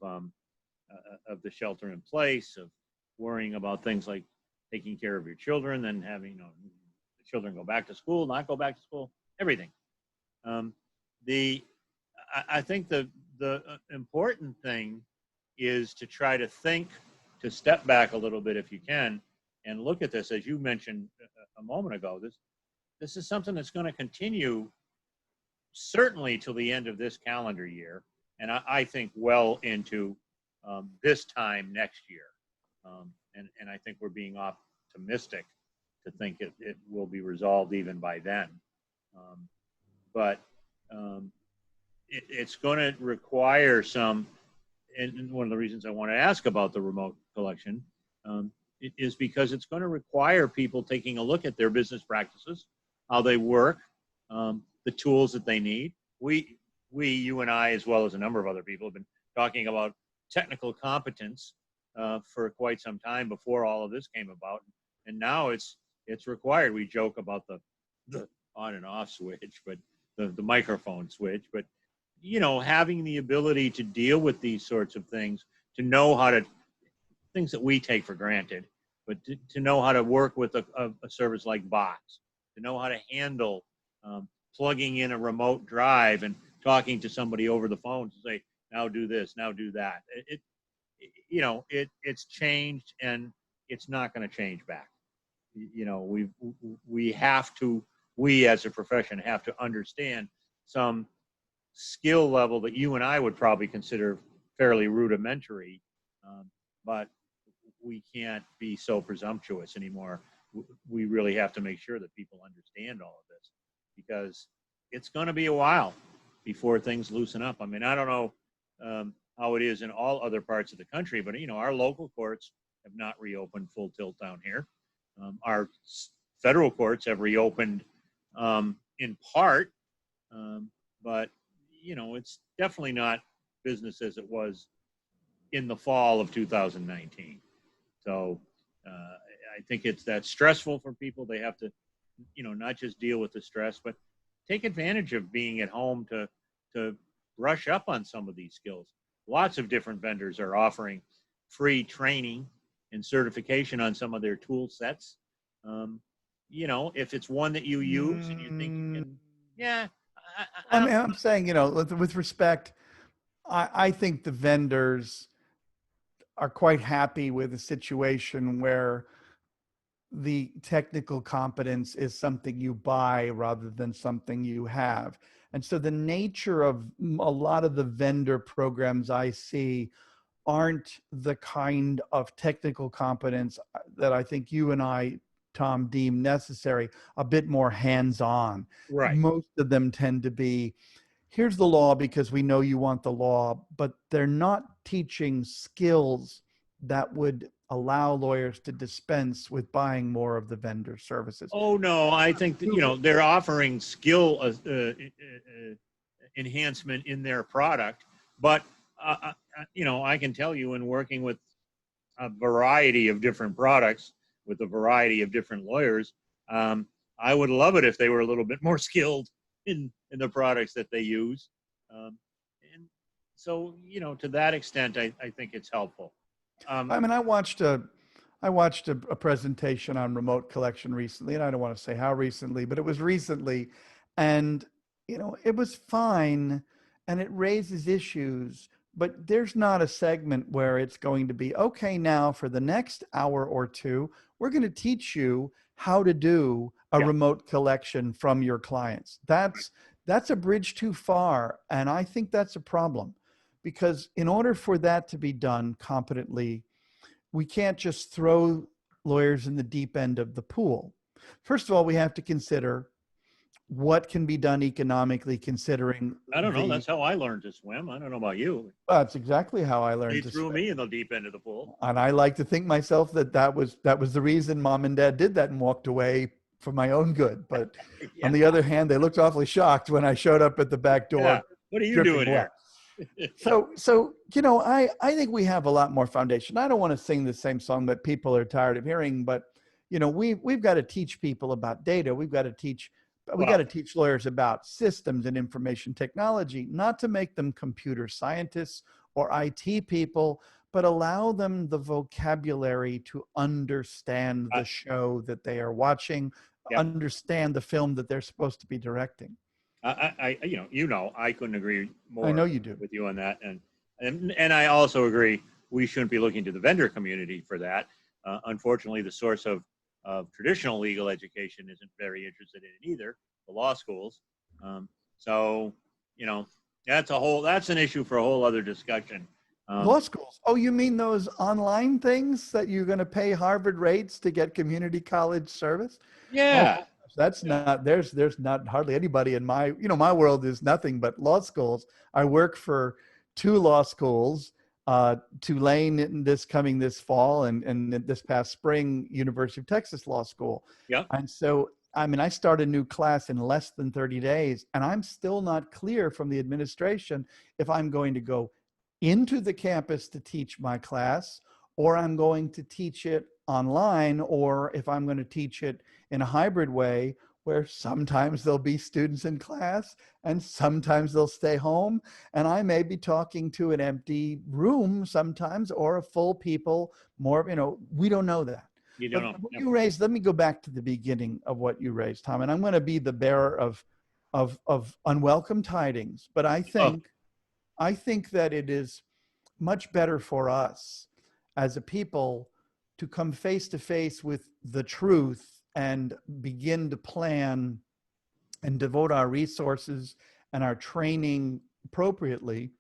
Speaker 1: the shelter in place, of worrying about things like taking care of your children, then having, the children go back to school, not go back to school, everything. I think the important thing is to try to step back a little bit if you can, and look at this, as you mentioned a moment ago. This is something that's going to continue certainly till the end of this calendar year, and I think well into this time next year. And I think we're being optimistic to think it will be resolved even by then. But it's going to require some, and one of the reasons I want to ask about the remote collection is because it's going to require people taking a look at their business practices, how they work, the tools that they need. You and I, as well as a number of other people, have been talking about technical competence for quite some time before all of this came about. And now it's it's required. We joke about the on and off switch, but the microphone switch. But having the ability to deal with these sorts of things, to know how to things that we take for granted, but to know how to work with a service like Box, to know how to handle plugging in a remote drive and talking to somebody over the phone to say, now do this, now do that. It's changed, and it's not going to change back. We as a profession have to understand some skill level that you and I would probably consider fairly rudimentary, but we can't be so presumptuous anymore. We really have to make sure that people understand all of this, because it's going to be a while before things loosen up. I mean, I don't know how it is in all other parts of the country, but our local courts have not reopened full tilt down here. Our federal courts have reopened in part, but it's definitely not business as it was in the fall of 2019. So I think that's stressful for people. They have to, not just deal with the stress, but take advantage of being at home to brush up on some of these skills. Lots of different vendors are offering free training and certification on some of their tool sets. If it's one that you use and you think you can, yeah.
Speaker 2: I mean, I'm saying, with respect, I think the vendors are quite happy with a situation where the technical competence is something you buy rather than something you have. And so the nature of a lot of the vendor programs I see aren't the kind of technical competence that I think you and I, Tom, deem necessary, a bit more hands-on.
Speaker 1: Right.
Speaker 2: Most of them tend to be, here's the law because we know you want the law, but they're not teaching skills that would allow lawyers to dispense with buying more of the vendor services.
Speaker 1: Oh, no, I think that, they're offering skill enhancement in their product, but I can tell you, in working with a variety of different products with a variety of different lawyers, I would love it if they were a little bit more skilled in the products that they use. And so, to that extent, I think it's helpful.
Speaker 2: I mean, I watched a presentation on remote collection recently, and I don't want to say how recently, but it was recently, and it was fine, and it raises issues, but there's not a segment where it's going to be, okay, now for the next hour or two, we're going to teach you how to do a remote collection from your clients. That's a bridge too far, and I think that's a problem, because in order for that to be done competently, we can't just throw lawyers in the deep end of the pool. First of all, we have to consider what can be done economically, considering.
Speaker 1: I don't know. That's how I learned to swim. I don't know about you.
Speaker 2: That's exactly how I learned
Speaker 1: They
Speaker 2: to
Speaker 1: threw
Speaker 2: swim.
Speaker 1: me in the deep end of the pool.
Speaker 2: And I like to think myself that was the reason mom and dad did that and walked away for my own good. But on the other hand, they looked awfully shocked when I showed up at the back door.
Speaker 1: Yeah. What are you doing here?
Speaker 2: So I think we have a lot more foundation. I don't want to sing the same song that people are tired of hearing, but we've got to teach people about data. We got to teach lawyers about systems and information technology, not to make them computer scientists or IT people, but allow them the vocabulary to understand the show that they are watching, understand the film that they're supposed to be directing.
Speaker 1: I couldn't agree more.
Speaker 2: I know you do.
Speaker 1: With you on that, and I also agree we shouldn't be looking to the vendor community for that. Unfortunately, the source of traditional legal education isn't very interested in it either. The law schools. So that's an issue for a whole other discussion.
Speaker 2: Law schools. Oh, you mean those online things that you're going to pay Harvard rates to get community college service?
Speaker 1: Yeah.
Speaker 2: Oh, that's not, there's not hardly anybody in my world is nothing but law schools. I work for 2 law schools, Tulane this fall, and this past spring, University of Texas Law School.
Speaker 1: Yeah.
Speaker 2: And so, I mean, I start a new class in less than 30 days, and I'm still not clear from the administration if I'm going to go into the campus to teach my class, or I'm going to teach it online, or if I'm going to teach it in a hybrid way, where sometimes there'll be students in class and sometimes they'll stay home. And I may be talking to an empty room sometimes, or a full people, more, we don't know that.
Speaker 1: You don't
Speaker 2: But
Speaker 1: know.
Speaker 2: what
Speaker 1: Yep.
Speaker 2: you raised, let me go back to the beginning of what you raised, Tom, and I'm going to be the bearer of unwelcome tidings. But I think that it is much better for us as a people to come face to face with the truth and begin to plan and devote our resources and our training appropriately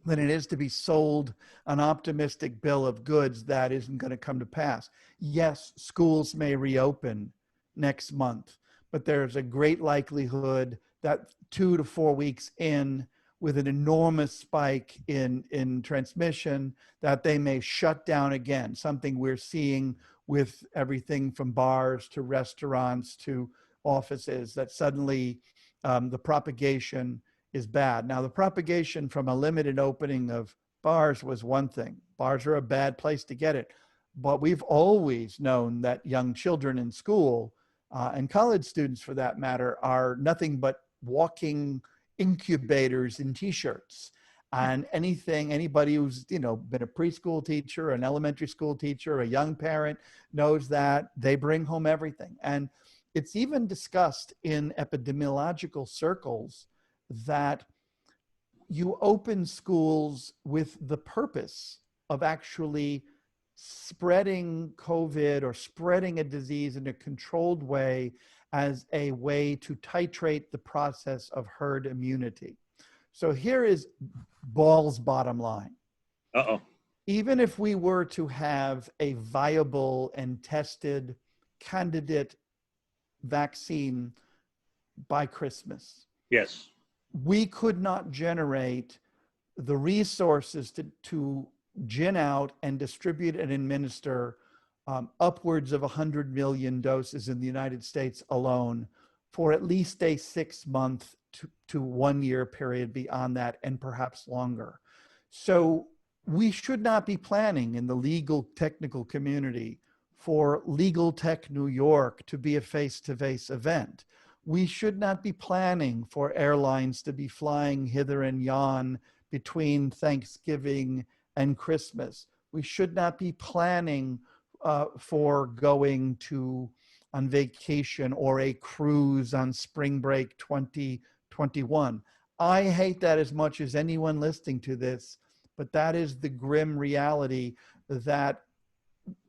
Speaker 2: than it is to be sold an optimistic bill of goods that isn't going to come to pass. Yes, schools may reopen next month, but there's a great likelihood that 2 to 4 weeks in, with an enormous spike in transmission, that they may shut down again, something we're seeing with everything from bars to restaurants to offices, that suddenly the propagation is bad. Now, the propagation from a limited opening of bars was one thing. Bars are a bad place to get it. But we've always known that young children in school and college students, for that matter, are nothing but walking incubators in t-shirts. And anybody who's been a preschool teacher, an elementary school teacher, a young parent knows that they bring home everything. And it's even discussed in epidemiological circles that you open schools with the purpose of actually spreading COVID or spreading a disease in a controlled way as a way to titrate the process of herd immunity. So here is Ball's bottom line.
Speaker 1: Uh-oh.
Speaker 2: Even if we were to have a viable and tested candidate vaccine by Christmas,
Speaker 1: Yes.
Speaker 2: we could not generate the resources to gin out and distribute and administer upwards of 100 million doses in the United States alone for at least a 6-month to 1 year period beyond that, and perhaps longer. So we should not be planning in the legal technical community for Legal Tech New York to be a face-to-face event. We should not be planning for airlines to be flying hither and yon between Thanksgiving and Christmas. We should not be planning for going on vacation or a cruise on spring break 2021. I hate that as much as anyone listening to this, but that is the grim reality that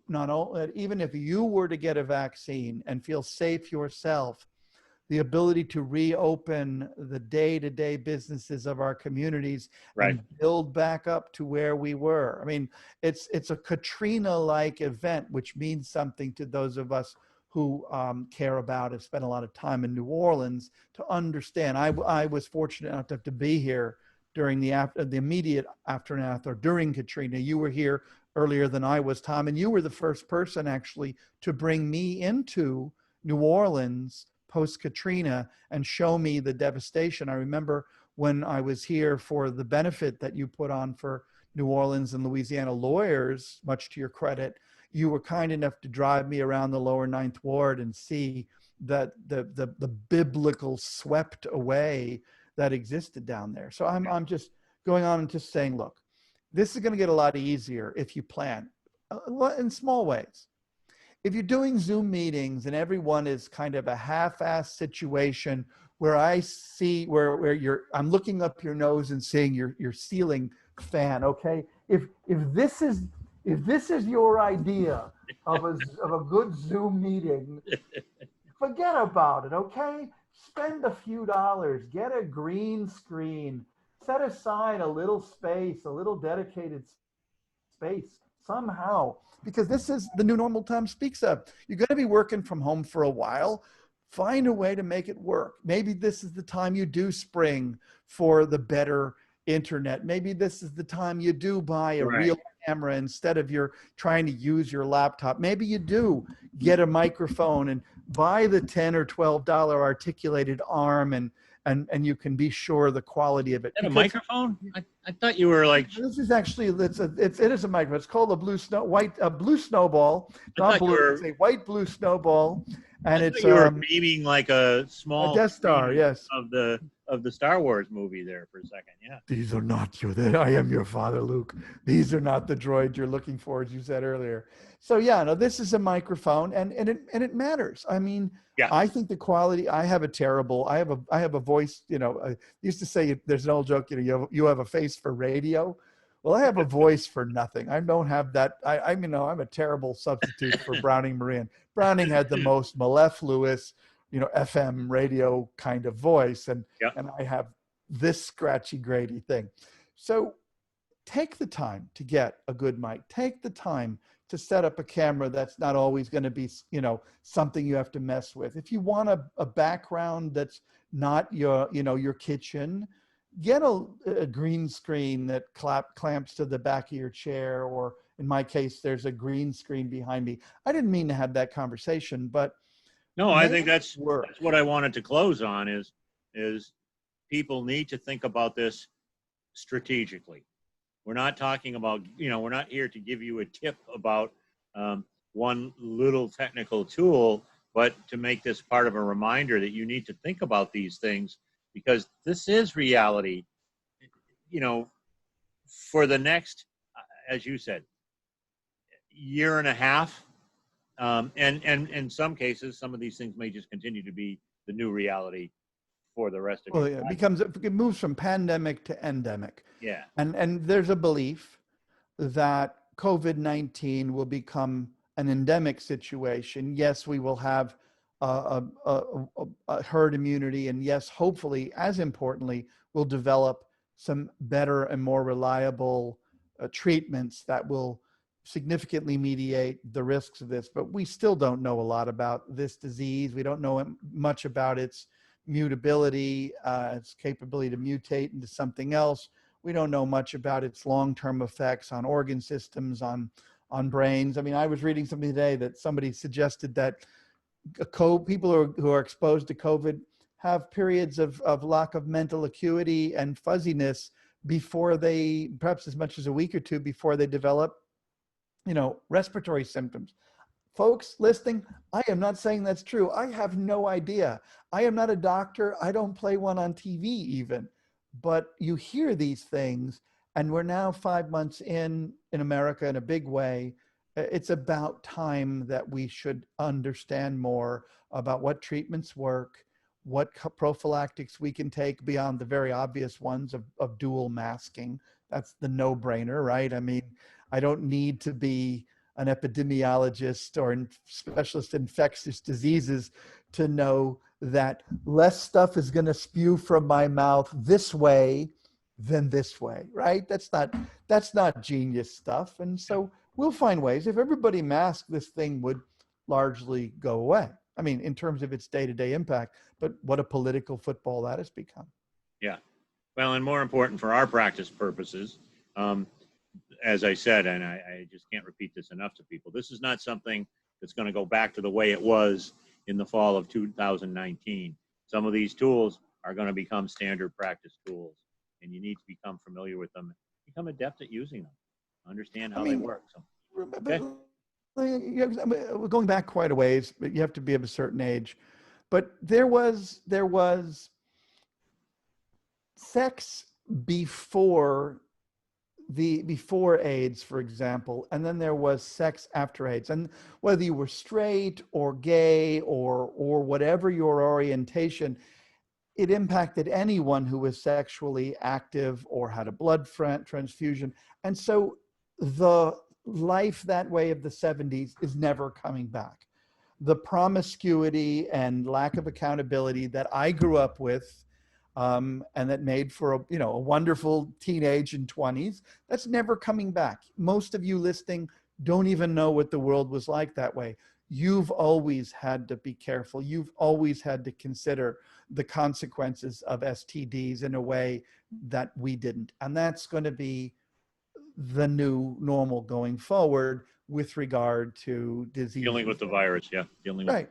Speaker 2: not only, even if you were to get a vaccine and feel safe yourself, the ability to reopen the day-to-day businesses of our communities and build back up to where we were. I mean, it's a Katrina-like event, which means something to those of us who care about, have spent a lot of time in New Orleans to understand. I was fortunate enough to be here during the immediate aftermath, or during Katrina. You were here earlier than I was, Tom, and you were the first person actually to bring me into New Orleans post-Katrina and show me the devastation. I remember when I was here for the benefit that you put on for New Orleans and Louisiana lawyers, much to your credit, you were kind enough to drive me around the lower Ninth Ward and see that the biblical swept away that existed down there. So I'm just going on and just saying, look, this is going to get a lot easier if you plan in small ways. If you're doing Zoom meetings and everyone is kind of a half-assed situation where I see where I'm looking up your nose and seeing your ceiling fan, okay? If this is your idea of a good Zoom meeting, forget about it, okay? Spend a few dollars, get a green screen, set aside a little space, a little dedicated space somehow, because this is the new normal Tom speaks of. You're going to be working from home for a while. Find a way to make it work. Maybe this is the time you do spring for the better internet. Maybe this is the time you do buy a real camera instead of you're trying to use your laptop. Maybe you do get a microphone and buy the $10 or $12 articulated arm, and you can be sure the quality of it.
Speaker 1: Is that a microphone? I thought you were like,
Speaker 2: This is actually it is a microphone. It's called a blue snowball,
Speaker 1: I
Speaker 2: not
Speaker 1: thought you
Speaker 2: blue.
Speaker 1: were,
Speaker 2: It's a white blue snowball,
Speaker 1: I
Speaker 2: and
Speaker 1: thought
Speaker 2: it's
Speaker 1: you were beaming like a
Speaker 2: a
Speaker 1: small
Speaker 2: Death Star.
Speaker 1: screen
Speaker 2: Yes.
Speaker 1: of the Star Wars movie there for a second. Yeah.
Speaker 2: These are not you. I am your father, Luke. These are not the droids you're looking for, as you said earlier. So yeah, no, this is a microphone, and it matters. I mean,
Speaker 1: Yeah.
Speaker 2: I think the quality. I have a voice. You know, I used to say there's an old joke. You know, you have a face for radio. Well, I have a voice for nothing. I don't have that. I'm a terrible substitute for Browning Moran. Browning had the most mellifluous, FM radio kind of voice, and
Speaker 1: Yeah.
Speaker 2: I have this scratchy grady thing. So take the time to get a good mic. Take the time to set up a camera that's not always going to be, something you have to mess with. If you want a background that's not your kitchen, get a green screen that clamps to the back of your chair, or in my case, there's a green screen behind me. I didn't mean to have that conversation, but
Speaker 1: No, I think that's
Speaker 2: work.
Speaker 1: what I wanted to close on is people need to think about this strategically. We're not talking about, we're not here to give you a tip about one little technical tool, but to make this part of a reminder that you need to think about these things, because this is reality, for the next, as you said, year and a half. And in some cases, some of these things may just continue to be the new reality for the rest of
Speaker 2: Well,
Speaker 1: your life.
Speaker 2: it moves from pandemic to endemic.
Speaker 1: Yeah.
Speaker 2: And there's a belief that COVID-19 will become an endemic situation. Yes, we will have a herd immunity, and yes, hopefully, as importantly, we'll develop some better and more reliable treatments that will significantly mediate the risks of this. But we still don't know a lot about this disease. We don't know much about its mutability, its capability to mutate into something else. We don't know much about its long-term effects on organ systems, on brains. I mean, I was reading something today that somebody suggested that people who are exposed to COVID have periods of lack of mental acuity and fuzziness before they, perhaps as much as a week or two before they develop, respiratory symptoms. Folks listening, I am not saying that's true. I have no idea. I am not a doctor. I don't play one on TV even. But you hear these things, and we're now 5 months in America in a big way. It's about time that we should understand more about what treatments work, what prophylactics we can take beyond the very obvious ones of dual masking. That's the no-brainer, right? I mean, I don't need to be an epidemiologist or specialist in infectious diseases to know that less stuff is going to spew from my mouth this way than this way, right? That's not genius stuff. And so we'll find ways. If everybody masked, this thing would largely go away. I mean, in terms of its day-to-day impact, but what a political football that has become.
Speaker 1: Yeah. Well, and more important for our practice purposes, as I said, and I just can't repeat this enough to people, this is not something that's going to go back to the way it was in the fall of 2019. Some of these tools are going to become standard practice tools, and you need to become familiar with them, become adept at using them, understand how they work. So, okay.
Speaker 2: We're going back quite a ways, but you have to be of a certain age. But there was sex before AIDS, for example, and then there was sex after AIDS. And whether you were straight or gay or whatever your orientation, it impacted anyone who was sexually active or had a blood transfusion. And so the life that way of the 70s is never coming back. The promiscuity and lack of accountability that I grew up with, and that made for a wonderful teenage and 20s, that's never coming back. Most of you listening don't even know what the world was like that way. You've always had to be careful. You've always had to consider the consequences of STDs in a way that we didn't. And that's going to be the new normal going forward with regard to disease.
Speaker 1: Dealing with the virus, yeah.
Speaker 2: Right.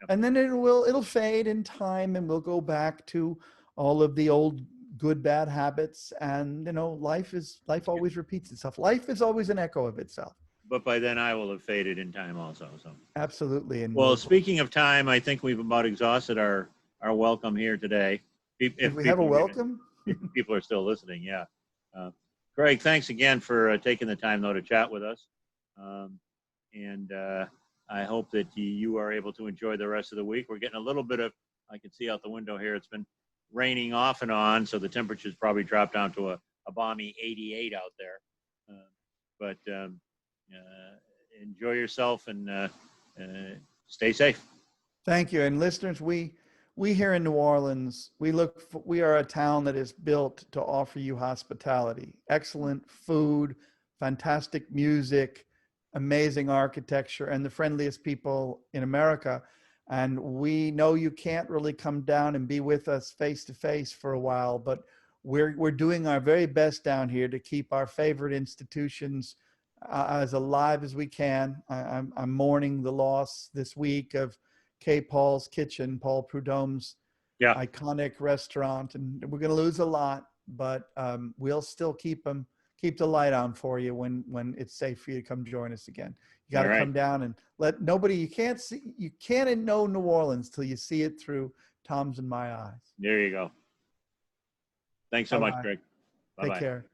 Speaker 2: And then it'll fade in time, and we'll go back to all of the old good, bad habits. And, life always repeats itself. Life is always an echo of itself.
Speaker 1: But by then I will have faded in time also. So,
Speaker 2: Absolutely. And
Speaker 1: well, speaking of time, I think we've about exhausted our welcome here today.
Speaker 2: did we have a welcome?
Speaker 1: If people are still listening, yeah. Greg, thanks again for taking the time though to chat with us. And I hope that you are able to enjoy the rest of the week. We're getting a little bit of, I can see out the window here, it's been raining off and on, so the temperature's probably dropped down to a balmy 88 out there. But enjoy yourself and stay safe.
Speaker 2: Thank you. And listeners, we here in New Orleans, we are a town that is built to offer you hospitality, excellent food, fantastic music, amazing architecture, and the friendliest people in America. And we know you can't really come down and be with us face to face for a while, but we're doing our very best down here to keep our favorite institutions as alive as we can. I'm mourning the loss this week of K. Paul's Kitchen, Paul Prudhomme's iconic restaurant, and we're going to lose a lot, but we'll still keep the light on for you when it's safe for you to come join us again. You got to come down and let nobody. You can't know New Orleans till you see it through Tom's and my eyes.
Speaker 1: There you go. Thanks so much, Greg.
Speaker 2: Bye-bye. Take care.